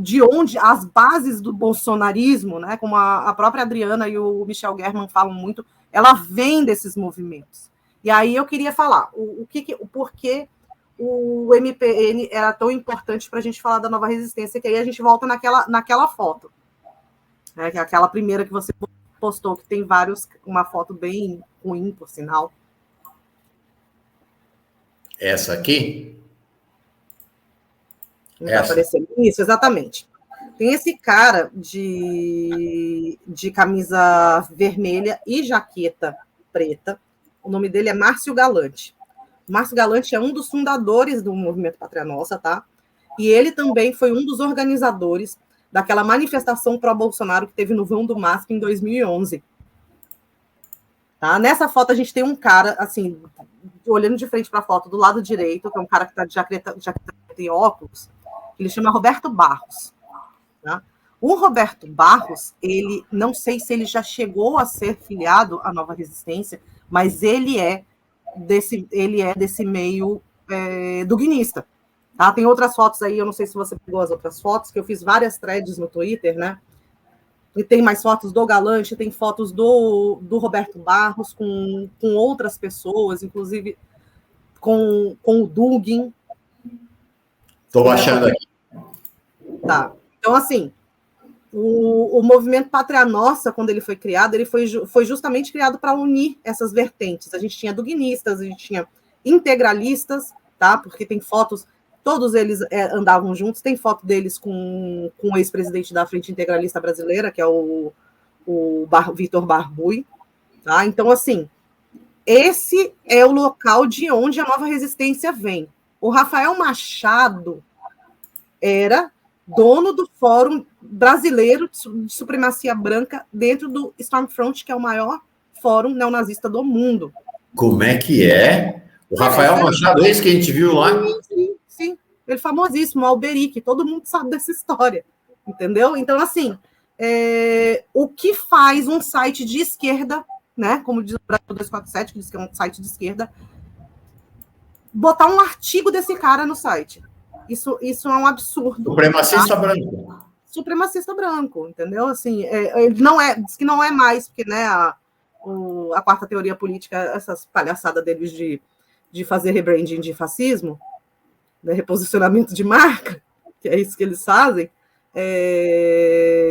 de onde as bases do bolsonarismo, né, como a própria Adriana e o Michel German falam muito, ela vem desses movimentos. E aí eu queria falar o porquê o MPN era tão importante para a gente falar da Nova Resistência, que aí a gente volta naquela foto, né, que é aquela primeira que você postou, que tem uma foto bem ruim, por sinal. Essa aqui? Não está aparecendo. Isso, exatamente. Tem esse cara de camisa vermelha e jaqueta preta. O nome dele é Márcio Galante. O Márcio Galante é um dos fundadores do Movimento Pátria Nossa, tá? E ele também foi um dos organizadores daquela manifestação pró-Bolsonaro que teve no vão do MASP em 2011. Tá? Nessa foto a gente tem um cara, assim, olhando de frente para a foto, do lado direito, que é um cara que está de jaqueta e óculos, ele chama Roberto Barros. Tá? O Roberto Barros, ele, não sei se ele já chegou a ser filiado à Nova Resistência, mas ele é desse meio duguinista. Tá? Tem outras fotos aí, eu não sei se você pegou as outras fotos, que eu fiz várias threads no Twitter, né? E tem mais fotos do Galante, tem fotos do Roberto Barros com outras pessoas, inclusive com o Dugin. Estou baixando aqui. Tá. Então, assim, o movimento Pátria Nossa, quando ele foi criado, ele foi justamente criado para unir essas vertentes. A gente tinha duguinistas, a gente tinha integralistas, tá? Porque tem fotos, todos eles andavam juntos, tem foto deles com o ex-presidente da Frente Integralista Brasileira, que é o Vitor Barbui, tá? Então, assim, esse é o local de onde a Nova Resistência vem. O Rafael Machado era dono do Fórum Brasileiro de Supremacia Branca dentro do Stormfront, que é o maior fórum neonazista do mundo. Como é que é? O Rafael Machado, esse que a gente viu lá? Sim. Ele é famosíssimo, Alberic, todo mundo sabe dessa história, entendeu? Então, assim, o que faz um site de esquerda, né, como diz o Brasil 247, que diz que é um site de esquerda, botar um artigo desse cara no site? Isso é um absurdo. Supremacista branco. Supremacista branco, entendeu? Assim, ele não diz que não é mais, porque, né, a quarta teoria política, essas palhaçadas deles de fazer rebranding de fascismo, né, reposicionamento de marca, que é isso que eles fazem,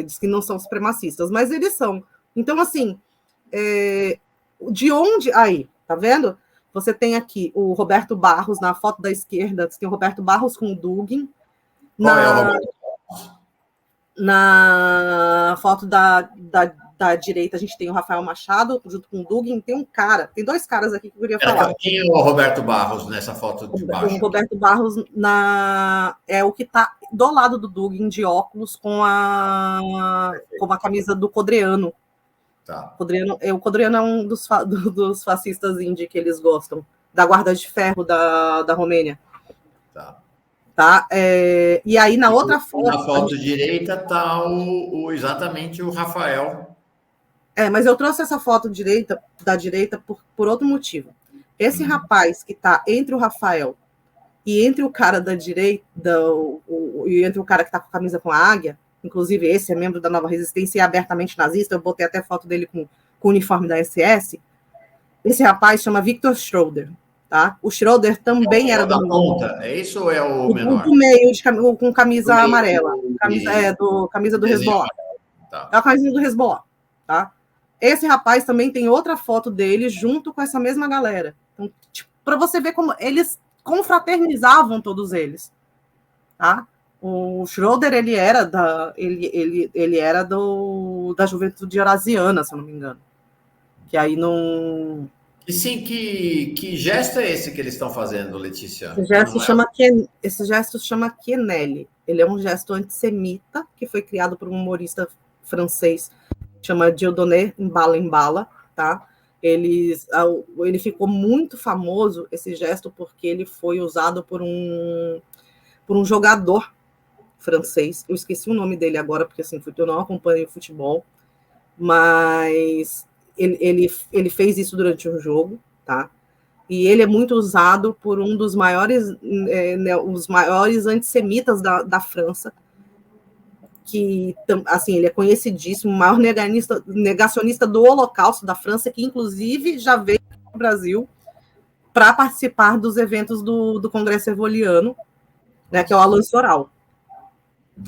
diz que não são supremacistas, mas eles são. Então, assim, de onde... Aí, tá vendo? Você tem aqui o Roberto Barros, na foto da esquerda, você tem o Roberto Barros com o Dugin. Qual é o Roberto Barros? Na foto da direita, a gente tem o Rafael Machado, junto com o Dugin. Tem dois caras aqui que eu queria falar. Quem é o Roberto Barros nessa foto de baixo? O Roberto Barros é o que está do lado do Dugin, de óculos, com a camisa do Codreano. Tá. O Codreano é um dos fascistas indie que eles gostam, da Guarda de Ferro da Romênia. Tá? E aí, na outra foto... Na foto direita está exatamente o Rafael. Mas eu trouxe essa foto da direita por outro motivo. Esse rapaz que está entre o Rafael e entre o cara da direita, e entre o cara que está com a camisa com a águia, inclusive esse é membro da Nova Resistência e é abertamente nazista, eu botei até foto dele com o uniforme da SS, esse rapaz chama Victor Schroeder, tá? O Schroeder também era da ponta, é isso ou é o menor? Do meio, com camisa amarela, camisa do Hezbollah. Tá. É a camisa do Hezbollah, tá? Esse rapaz também tem outra foto dele junto com essa mesma galera. Então, tipo, para você ver como eles confraternizavam todos eles, tá? O Schroeder, ele era da Juventude Eurasiana, se eu não me engano. Que aí não... E sim, que gesto é esse que eles estão fazendo, Letícia? Esse gesto chama Quenelle. Ele é um gesto antissemita que foi criado por um humorista francês, chama Dieudonné Mbala, tá? Ele ficou muito famoso, esse gesto, porque ele foi usado por um jogador francês. Eu esqueci o nome dele agora, porque assim, eu não acompanho futebol, mas ele fez isso durante um jogo, tá? E ele é muito usado por um dos maiores, os maiores antissemitas da França, que, assim, ele é conhecidíssimo, o maior negacionista do Holocausto da França, que inclusive já veio para o Brasil para participar dos eventos do Congresso Ervoliano, né, que é o Alain Soral.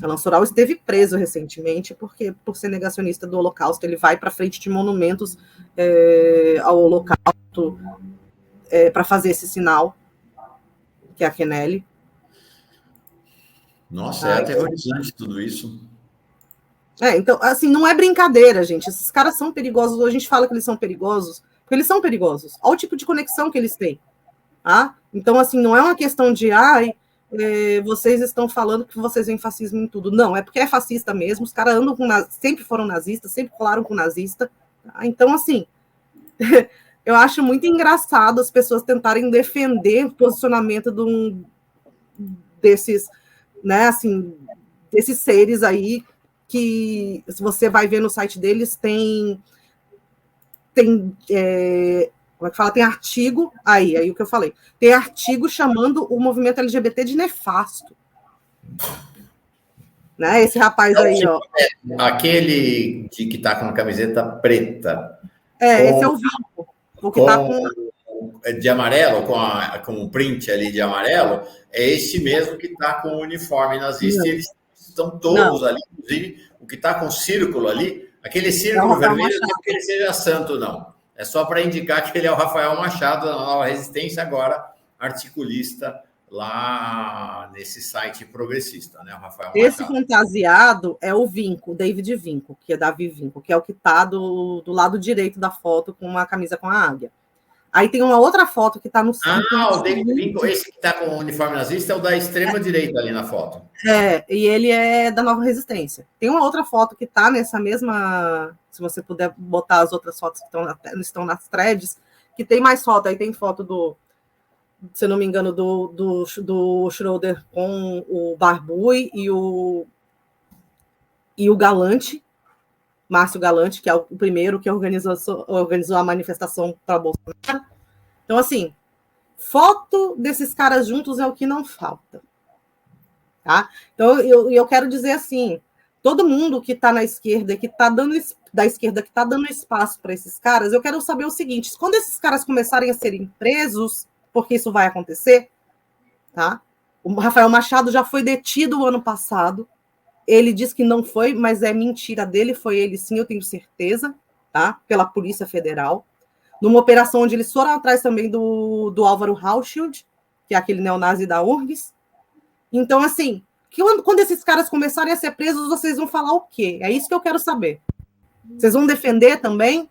Alain Soral esteve preso recentemente por ser negacionista do Holocausto. Ele vai para frente de monumentos ao Holocausto para fazer esse sinal, que é a Quenelle. Nossa, é aterrorizante tudo isso. Então, assim, não é brincadeira, gente. Esses caras são perigosos. A gente fala que eles são perigosos, porque eles são perigosos. Olha o tipo de conexão que eles têm. Tá? Então, assim, não é uma questão de vocês estão falando que vocês veem fascismo em tudo. Não, é porque é fascista mesmo. Os caras andam sempre foram nazistas, sempre colaram com nazista. Tá? Então, assim, eu acho muito engraçado as pessoas tentarem defender o posicionamento desses, né, assim, desses seres aí que, se você vai ver no site deles, tem como é que fala? Tem artigo, aí o que eu falei, tem artigo chamando o movimento LGBT de nefasto. Né? Esse rapaz aí, ó. Aquele que está com a camiseta preta. Esse é o Vinco. O que está de amarelo, com o print ali de amarelo, é esse mesmo que está com o uniforme nazista. E eles estão todos ali, inclusive o que está com o círculo ali, aquele círculo vermelho não é porque ele seja santo, não. É só para indicar que ele é o Rafael Machado, da Nova Resistência, agora articulista lá nesse site progressista, né? O Rafael Machado. Esse fantasiado é o Vinco, o David Vinco, que é Davi Vinco, que é o que está do lado direito da foto com uma camisa com a águia. Aí tem uma outra foto que está no centro. O David Vinco, esse que está com o uniforme nazista, é o da extrema-direita ali na foto. E ele é da Nova Resistência. Tem uma outra foto que está nessa mesma... Se você puder botar as outras fotos que estão nas threads, que tem mais foto. Aí tem foto do, se eu não me engano, do Schroeder com o Barbui e o Galante, Márcio Galante, que é o primeiro que organizou a manifestação para Bolsonaro. Então, assim, foto desses caras juntos é o que não falta. Tá? Então, eu quero dizer assim, todo mundo que está na esquerda, que está dando espaço para esses caras, eu quero saber o seguinte, quando esses caras começarem a serem presos, porque isso vai acontecer, tá? O Rafael Machado já foi detido o ano passado, ele diz que não foi, mas é mentira dele, foi ele sim, eu tenho certeza, tá? Pela Polícia Federal, numa operação onde eles foram atrás também do Álvaro Hauschild, que é aquele neonazi da URGS. Então, assim, quando esses caras começarem a ser presos, vocês vão falar o quê? É isso que eu quero saber. Vocês vão defender também?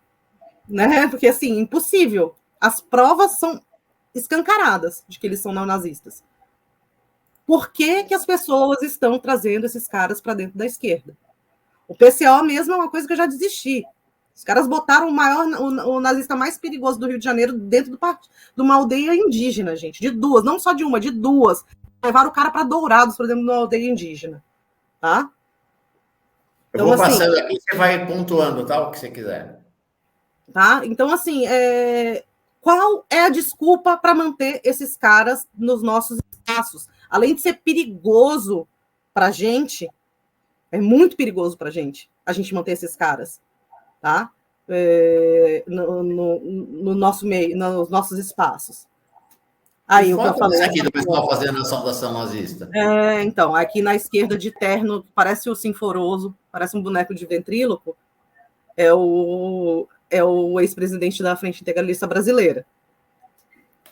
Né? Porque, assim, impossível. As provas são escancaradas de que eles são neonazistas. Por que as pessoas estão trazendo esses caras para dentro da esquerda? O PCO mesmo é uma coisa que eu já desisti. Os caras botaram o nazista mais perigoso do Rio de Janeiro dentro de uma aldeia indígena, gente. De duas, não só de uma, de duas. Levaram o cara para Dourados, por exemplo, numa aldeia indígena. Tá? Eu vou passando aqui, você vai pontuando, tá? O que você quiser. Tá? Então, assim, qual é a desculpa para manter esses caras nos nossos espaços? Além de ser perigoso para a gente, é muito perigoso para a gente manter esses caras, tá? No nosso meio, nos nossos espaços. Aí o que eu falei aqui do pessoal fazendo a saudação nazista. Então, aqui na esquerda de terno, parece o Sinforoso, parece um boneco de ventríloco, é o ex-presidente da Frente Integralista Brasileira.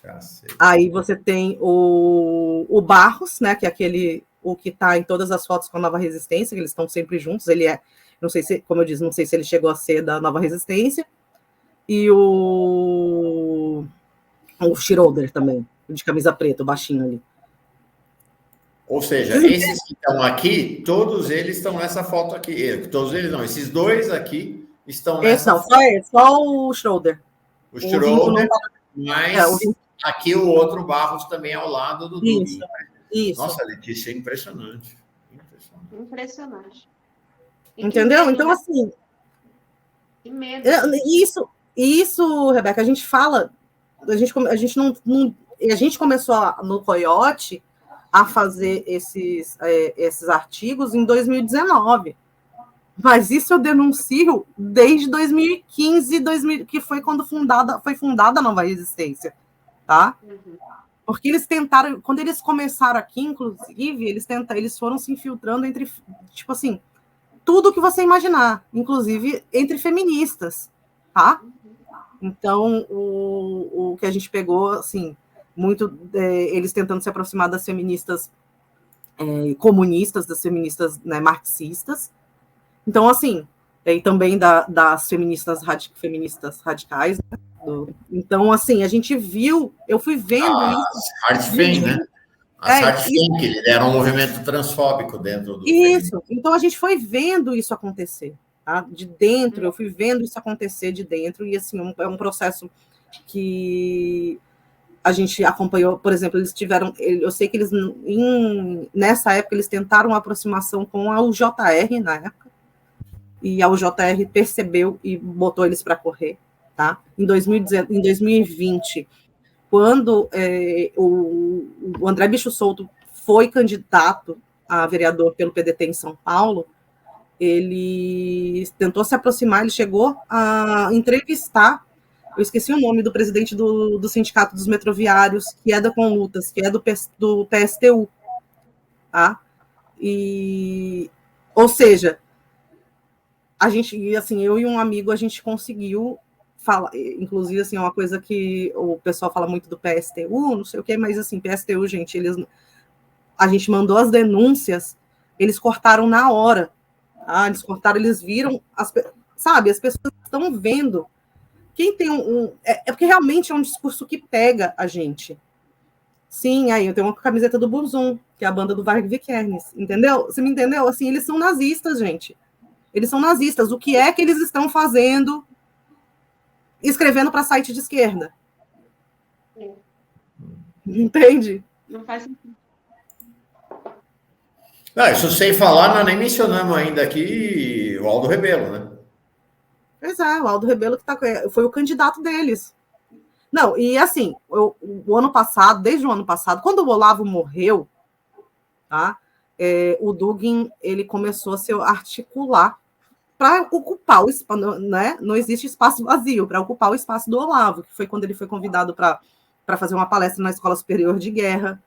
Cacete. Aí você tem o Barros, né, que é o que está em todas as fotos com a Nova Resistência, que eles estão sempre juntos, ele é, não sei se, como eu disse, não sei se ele chegou a ser da Nova Resistência, e o Schroeder também, de camisa preta, o baixinho ali. Ou seja, esses que estão aqui, todos eles estão nessa foto aqui. Todos eles não, esses dois aqui estão nessa foto. Só o Schroeder. O Schroeder, mas aqui o outro Barros também ao lado do Dudu. Isso. Nossa, Letícia, é impressionante. Impressionante. Entendeu? Então, assim... Que medo. Isso, Rebeca, a gente fala... A gente começou no Coyote a fazer esses artigos em 2019. Mas isso eu denuncio desde 2015, que foi quando foi fundada a Nova Resistência, tá? Uhum. Porque eles tentaram, quando eles começaram aqui, inclusive, eles foram se infiltrando entre, tipo assim, tudo que você imaginar, inclusive entre feministas, tá? Então, o que a gente pegou, assim, muito eles tentando se aproximar das feministas comunistas, das feministas, né, marxistas, Então, assim, e também das feministas radicais, né? Então, assim, a gente viu, eu fui vendo isso. As Hardfem, né? As Hardfem, que lideram um movimento transfóbico dentro do feminismo. Então, a gente foi vendo isso acontecer, tá? De dentro, eu fui vendo isso acontecer de dentro, e, assim, é um processo que a gente acompanhou, por exemplo, eles tiveram, eu sei que eles, nessa época, eles tentaram uma aproximação com a UJR, na época, e a UJR percebeu e botou eles para correr, tá? Em 2020, quando o André Bicho Solto foi candidato a vereador pelo PDT em São Paulo, ele tentou se aproximar, ele chegou a entrevistar, eu esqueci o nome do presidente do Sindicato dos Metroviários, que é da Conlutas, que é do PSTU, tá? Ou seja, a gente, assim, eu e um amigo, a gente conseguiu falar, inclusive, assim, é uma coisa que o pessoal fala muito do PSTU, não sei o quê, mas, assim, PSTU, gente, a gente mandou as denúncias, eles cortaram na hora, tá? Eles viram, sabe, as pessoas estão vendo, quem tem é porque realmente é um discurso que pega a gente. Sim, aí eu tenho uma camiseta do Burzum, que é a banda do Varg Vikernes, entendeu? Você me entendeu? Assim, eles são nazistas, gente. Eles são nazistas. O que é que eles estão fazendo escrevendo para site de esquerda? Entende? Não faz sentido. Isso sem falar, nós nem mencionamos ainda aqui o Aldo Rebelo, né? Pois é, o Aldo Rebelo que foi o candidato deles. Não, e assim, o ano passado, desde o ano passado, quando o Olavo morreu, tá? O Dugin, ele começou a se articular para ocupar o espaço, né? Não existe espaço vazio, para ocupar o espaço do Olavo, que foi quando ele foi convidado para fazer uma palestra na Escola Superior de Guerra,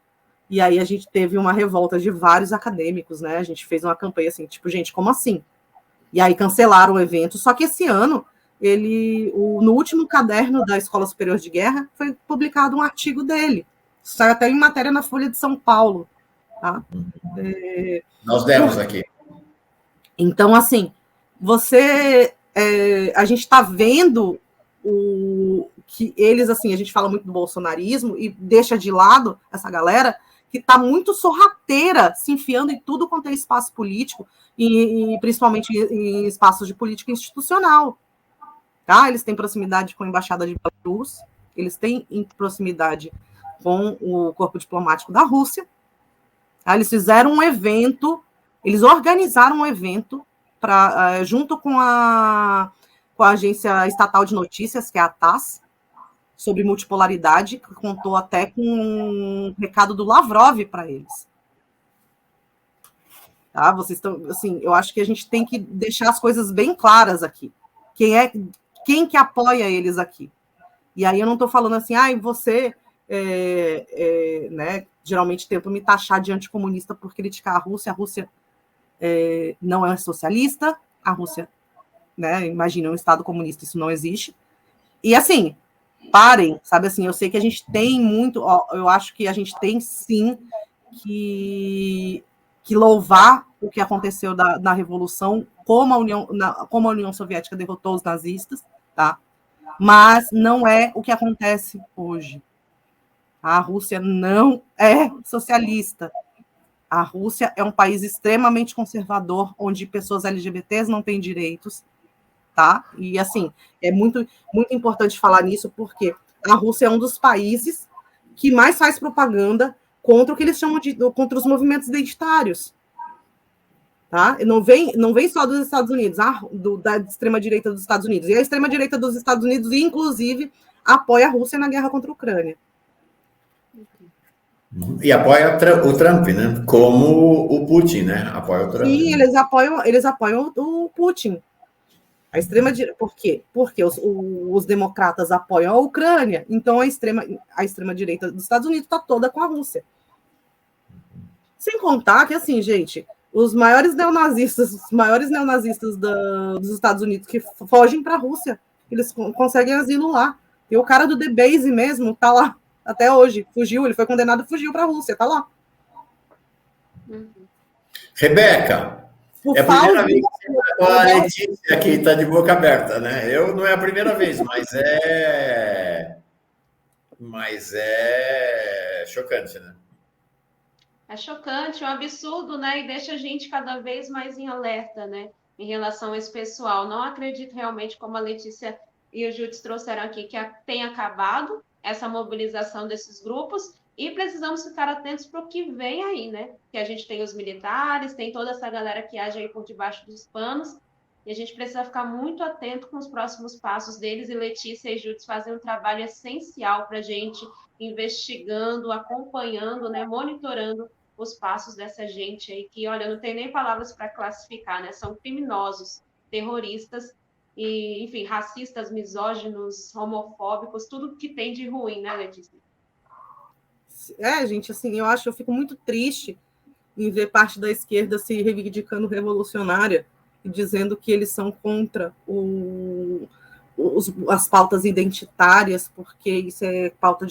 e aí a gente teve uma revolta de vários acadêmicos, né? A gente fez uma campanha assim, tipo, gente, como assim? E aí cancelaram o evento, só que esse ano, no último caderno da Escola Superior de Guerra, foi publicado um artigo dele, saiu até em matéria na Folha de São Paulo, tá? Nós demos aqui. Então, assim, a gente está vendo que eles, assim, a gente fala muito do bolsonarismo e deixa de lado essa galera que está muito sorrateira, se enfiando em tudo quanto é espaço político, e principalmente em espaços de política institucional. Tá? Eles têm proximidade com a Embaixada de Belarus, eles têm proximidade com o corpo diplomático da Rússia. Tá? Eles fizeram um evento, eles organizaram um evento junto com a Agência Estatal de Notícias, que é a TASS, sobre multipolaridade, que contou até com um recado do Lavrov para eles. Tá? Vocês estão, assim, eu acho que a gente tem que deixar as coisas bem claras aqui. Quem que apoia eles aqui? E aí eu não estou falando assim, você, né, geralmente tentam me taxar de anticomunista por criticar a Rússia não é socialista, a Rússia, né, imagina um Estado comunista, isso não existe. E assim, parem, sabe assim, eu sei que a gente tem muito, eu acho que a gente tem sim que louvar o que aconteceu na Revolução, como a União Soviética derrotou os nazistas, tá? Mas não é o que acontece hoje. A Rússia não é socialista. A Rússia é um país extremamente conservador, onde pessoas LGBTs não têm direitos, tá? E, assim, é muito, muito importante falar nisso, porque a Rússia é um dos países que mais faz propaganda contra o que eles chamam contra os movimentos identitários. Tá? Não vem só dos Estados Unidos, da extrema-direita dos Estados Unidos. E a extrema-direita dos Estados Unidos, inclusive, apoia a Rússia na guerra contra a Ucrânia. E apoia o Trump, né? Como o Putin, né? Apoia o Trump. Sim, eles apoiam o Putin. A extrema-direita. Por quê? Porque os democratas apoiam a Ucrânia. Então a extrema-direita dos Estados Unidos está toda com a Rússia. Sem contar que, assim, gente, os maiores neonazistas dos Estados Unidos que fogem para a Rússia, eles conseguem asilo lá. E o cara do The Base mesmo está lá até hoje. Fugiu, ele foi condenado e fugiu para a Rússia, está lá. Rebeca, É a primeira vez que a Letícia aqui está de boca aberta, né? Eu não é a primeira vez, mas é chocante, né? É chocante, é um absurdo, né? E deixa a gente cada vez mais em alerta, né? Em relação a esse pessoal. Não acredito realmente, como a Letícia e o Júlio trouxeram aqui, que tenha acabado essa mobilização desses grupos e precisamos ficar atentos para o que vem aí, né? Que a gente tem os militares, tem toda essa galera que age aí por debaixo dos panos e a gente precisa ficar muito atento com os próximos passos deles e Letícia e Júlio fazem um trabalho essencial para a gente, investigando, acompanhando, né? Monitorando os passos dessa gente aí que, olha, não tem nem palavras para classificar, né? São criminosos, terroristas e, enfim, racistas, misóginos, homofóbicos, tudo que tem de ruim, né, Letícia? Gente, assim, eu fico muito triste em ver parte da esquerda se reivindicando revolucionária e dizendo que eles são contra as pautas identitárias, porque isso é pauta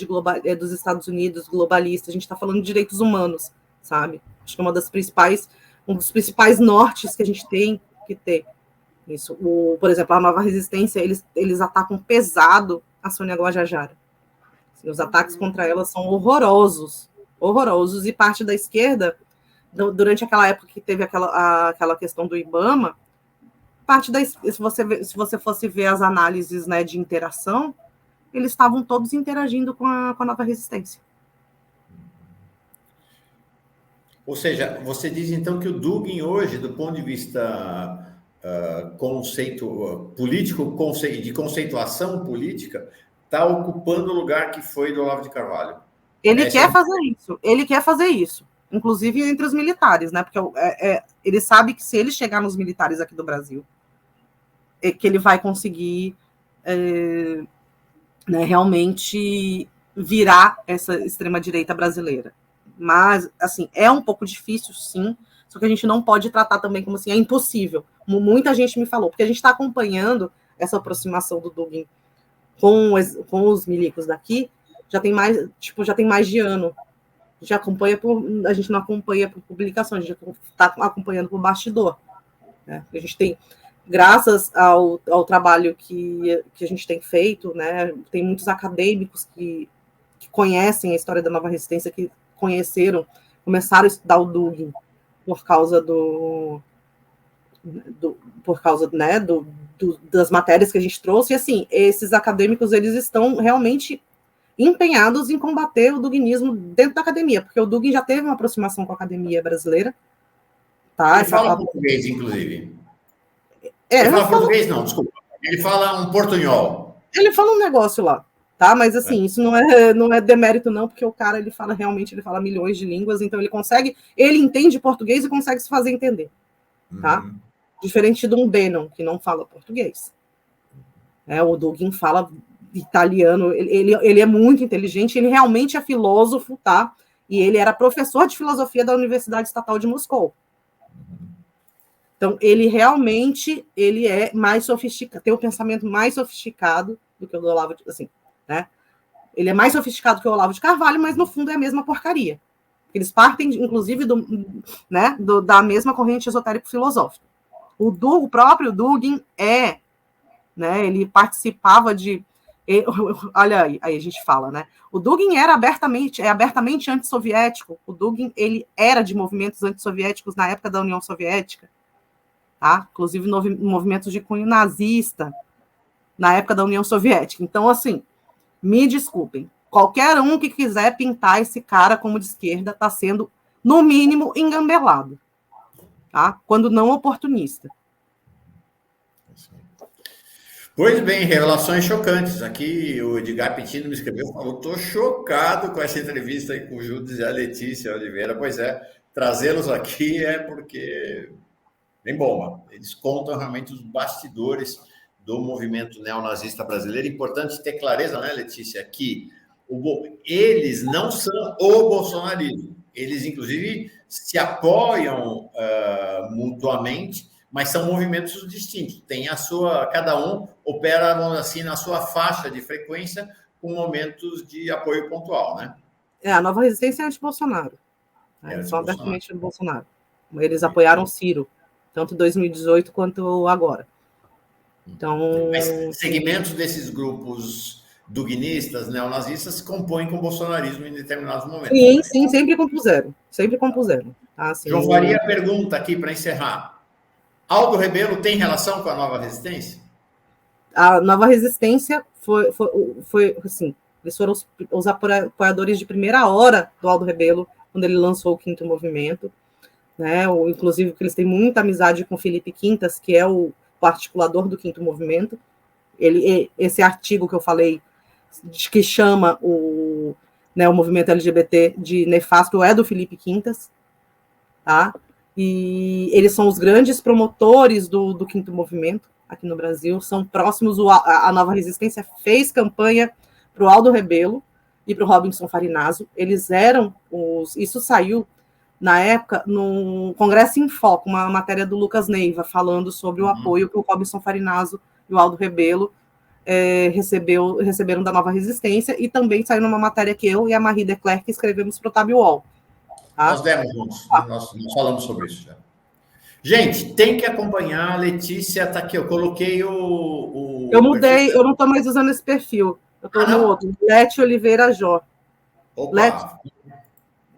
dos Estados Unidos, globalista. A gente está falando de direitos humanos, sabe? Acho que é um dos principais nortes que a gente tem que ter. Isso. Por exemplo, a Nova Resistência, eles atacam pesado a Sônia Guajajara. Assim, os ataques contra ela são horrorosos, e parte da esquerda, durante aquela época que teve aquela questão do IBAMA, se você fosse ver as análises, né, de interação, eles estavam todos interagindo com a Nova Resistência. Ou seja, você diz então que o Dugin hoje, do ponto de vista conceito político, de conceituação política, está ocupando o lugar que foi do Olavo de Carvalho. Ele quer fazer isso, inclusive entre os militares, né? Porque ele sabe que se ele chegar nos militares aqui do Brasil, que ele vai conseguir né, realmente virar essa extrema-direita brasileira. Mas, assim, é um pouco difícil, sim, só que a gente não pode tratar também como assim, é impossível. Muita gente me falou, porque a gente está acompanhando essa aproximação do Dugin com os milicos daqui, já tem mais de ano. A gente não acompanha por publicação, a gente está acompanhando por bastidor. Né? A gente tem, graças ao trabalho que a gente tem feito, né, tem muitos acadêmicos que conhecem a história da Nova Resistência, que começaram a estudar o Dugin por causa né, das matérias que a gente trouxe, e assim, esses acadêmicos, eles estão realmente empenhados em combater o duginismo dentro da academia, porque o Dugin já teve uma aproximação com a academia brasileira. Tá? Ele fala português, inclusive. Ele fala português, não, desculpa. Ele fala um portunhol. Ele fala um negócio lá. Tá, mas assim, isso não é demérito não, porque o cara, ele fala milhões de línguas, então ele entende português e consegue se fazer entender, tá? Diferente de um Bannon, que não fala português. O Dugin fala italiano, ele é muito inteligente, ele realmente é filósofo, tá? E ele era professor de filosofia da Universidade Estatal de Moscou. Então, ele é mais sofisticado, tem um pensamento mais sofisticado do que o do Olavo, assim, né? Ele é mais sofisticado que o Olavo de Carvalho, mas no fundo é a mesma porcaria. Eles partem, inclusive, da mesma corrente esotérico-filosófica. O próprio Dugin né? Ele participava de... Olha aí a gente fala, né? O Dugin era abertamente antissoviético. O Dugin, ele era de movimentos antissoviéticos na época da União Soviética, tá? Inclusive movimentos de cunho nazista na época da União Soviética. Então, assim, me desculpem, qualquer um que quiser pintar esse cara como de esquerda está sendo, no mínimo, engambelado, tá? Quando não oportunista. Pois bem, revelações chocantes. Aqui o Edgar Pitino me escreveu, falou, estou chocado com essa entrevista aí com o Júlio e a Letícia Oliveira. Pois é, trazê-los aqui é porque vem bomba. Eles contam realmente os bastidores do movimento neonazista brasileiro. Importante ter clareza, né, Letícia, que eles não são o bolsonarismo. Eles, inclusive, se apoiam mutuamente, mas são movimentos distintos. Tem cada um opera, vamos assim, na sua faixa de frequência, com momentos de apoio pontual, né? A Nova Resistência é anti-Bolsonaro. Eles são abertamente do Bolsonaro. Eles apoiaram o Ciro. tanto 2018 quanto agora. Então, mas segmentos desses grupos duguinistas, neonazistas, se compõem com o bolsonarismo em determinados momentos. Sim, sempre compuseram. Tá? Assim, João Faria pergunta aqui para encerrar. Aldo Rebelo tem relação com a Nova Resistência? A Nova Resistência foi assim, eles foram os apoiadores de primeira hora do Aldo Rebelo, quando ele lançou o Quinto Movimento, né? Inclusive, que eles têm muita amizade com Felipe Quintas, que é o articulador do Quinto Movimento. Esse artigo que eu falei, que chama o movimento LGBT de nefasto, é do Felipe Quintas, tá? E eles são os grandes promotores do Quinto Movimento aqui no Brasil, são próximos. A Nova Resistência fez campanha para o Aldo Rebelo e para o Robinson Farinazzo. Eles eram isso saiu na época no Congresso em Foco, uma matéria do Lucas Neiva falando sobre o apoio que o Robinson Farinazzo e o Aldo Rebelo receberam da Nova Resistência, e também saiu numa matéria que eu e a Marie Declercq escrevemos para o Tab UOL. Tá? Nós demos juntos, nós falamos sobre isso já. Gente, tem que acompanhar, a Letícia está aqui, eu coloquei eu mudei, eu não estou mais usando esse perfil, eu estou no outro, Lete Oliveira Jó. Opa!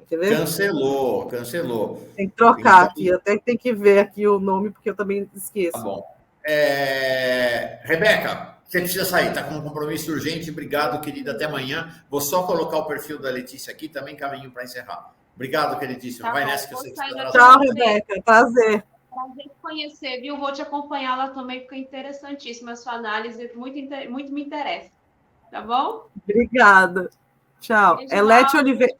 Quer ver? Cancelou. Tem que trocar aqui, até tem que ver aqui o nome, porque eu também esqueço. Tá bom. Rebeca, você precisa sair, tá com um compromisso urgente. Obrigado, querida. Até amanhã. Vou só colocar o perfil da Letícia aqui, também caminho para encerrar. Obrigado, queridíssima. Tá vai bom, nessa que eu sei que você está. Tchau, Rebeca. Prazer. Prazer te conhecer, viu? Vou te acompanhar lá também, porque é interessantíssima a sua análise, muito me interessa. Tá bom? Obrigada. Tchau. Lete Oliveira.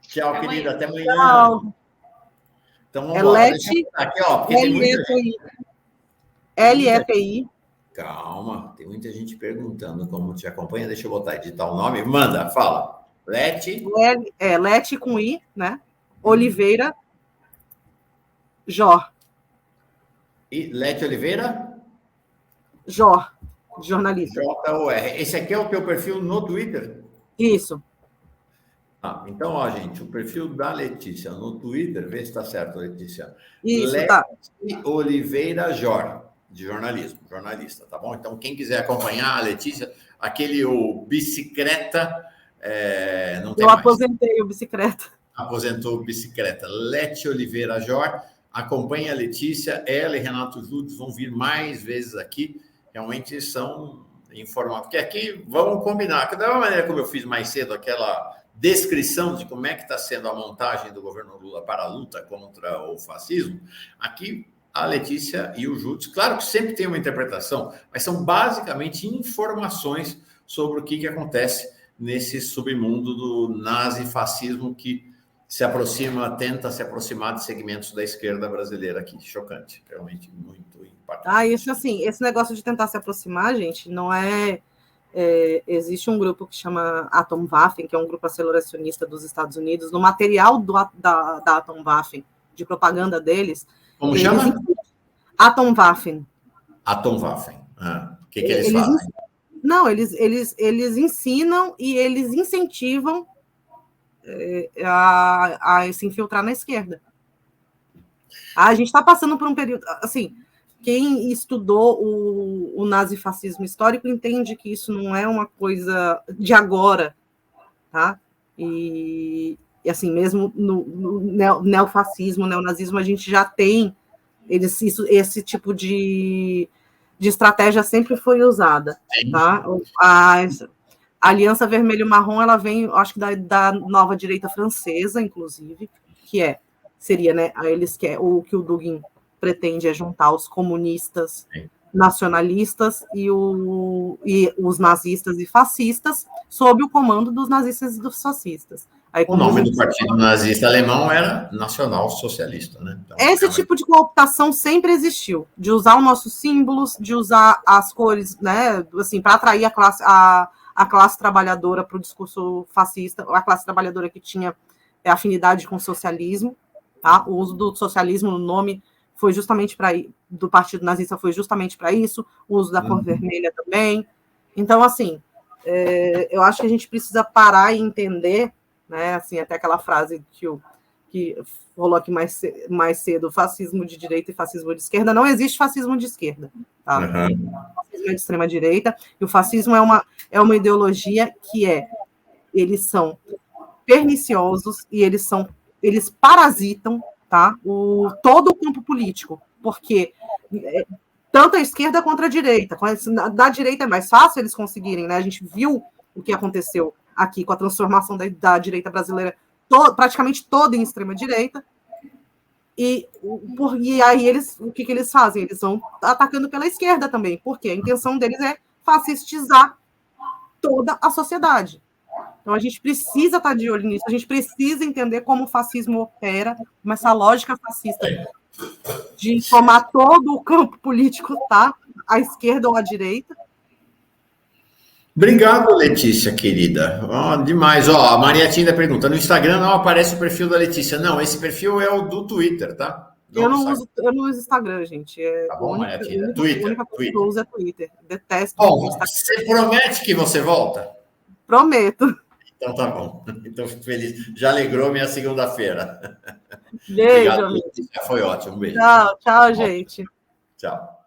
Tchau, querida. Até amanhã. Tchau. Então, vamos lá. Aqui, ó, porque tem muita gente. LEPI. Calma, tem muita gente perguntando como te acompanha. Deixa eu botar, editar o nome. Manda, fala. Lete. Lete com I, né? Oliveira Jó. E Lete Oliveira? Jó, jornalista. J-O-R. Esse aqui é o teu perfil no Twitter? Isso. Então, ó, gente, o perfil da Letícia no Twitter, vê se está certo, Letícia. Isso, Lete tá. Oliveira Jor, de jornalista, tá bom? Então, quem quiser acompanhar a Letícia, o bicicleta, não tem mais. Eu aposentei o bicicleta. Aposentou o bicicleta. Lete Oliveira Jor, acompanha a Letícia, ela e Renato Judes vão vir mais vezes aqui, realmente são informados. Porque aqui, vamos combinar, que da mesma maneira como eu fiz mais cedo, aquela descrição de como é que está sendo a montagem do governo Lula para a luta contra o fascismo, aqui a Letícia e o Judes, claro que sempre tem uma interpretação, mas são basicamente informações sobre o que acontece nesse submundo do nazifascismo que tenta se aproximar de segmentos da esquerda brasileira aqui. Chocante, realmente muito impactante. Isso assim, esse negócio de tentar se aproximar, gente, não é... existe um grupo que chama Atomwaffen, que é um grupo aceleracionista dos Estados Unidos. No material da Atomwaffen, de propaganda deles... Como chama? Atomwaffen. Atomwaffen. O que eles fazem? Não, eles ensinam e eles incentivam a se infiltrar na esquerda. A gente está passando por um período... Assim, quem estudou o nazifascismo histórico entende que isso não é uma coisa de agora, tá? E assim, mesmo no neofascismo, neonazismo, a gente já tem esse tipo de estratégia sempre foi usada, tá? A Aliança Vermelho-Marrom, ela vem, acho que da nova direita francesa, inclusive, seria, né? O que o Dugin pretende é juntar os comunistas, nacionalistas e os nazistas e fascistas sob o comando dos nazistas e dos fascistas. Aí, o nome do partido nazista alemão era Nacional Socialista, né? Então, esse tipo de cooptação sempre existiu, de usar os nossos símbolos, de usar as cores, né? Assim, para atrair a classe trabalhadora para o discurso fascista, a classe trabalhadora que tinha afinidade com o socialismo, tá? O uso do socialismo no nome foi justamente do Partido Nazista foi justamente para isso, o uso da cor vermelha também. Então, assim, eu acho que a gente precisa parar e entender, né, assim, até aquela frase que que rolou aqui mais cedo, fascismo de direita e fascismo de esquerda. Não existe fascismo de esquerda, tá? Uhum. O fascismo é de extrema direita, e o fascismo é uma ideologia que eles são perniciosos e eles parasitam, tá? Todo o campo político, porque tanto a esquerda quanto a direita, da direita é mais fácil eles conseguirem, né? A gente viu o que aconteceu aqui com a transformação da direita brasileira, praticamente toda em extrema direita, e aí o que eles fazem? Eles vão atacando pela esquerda também, porque a intenção deles é fascistizar toda a sociedade. Então, a gente precisa estar de olho nisso, a gente precisa entender como o fascismo opera, como essa lógica fascista de tomar todo o campo político, tá? À esquerda ou à direita. Obrigado, Letícia, querida. Demais. A Mariatinha pergunta, no Instagram não aparece o perfil da Letícia. Não, esse perfil é o do Twitter, tá? Eu não uso Instagram, gente. Tá bom, Mariatinha. A única coisa que eu uso é Twitter. Detesto. Bom, você promete que você volta? Prometo. Então tá bom. Então fico feliz. Já alegrou minha segunda-feira. Beijo, obrigado, Letícia. Foi ótimo. Um beijo. Tchau, gente. Tchau.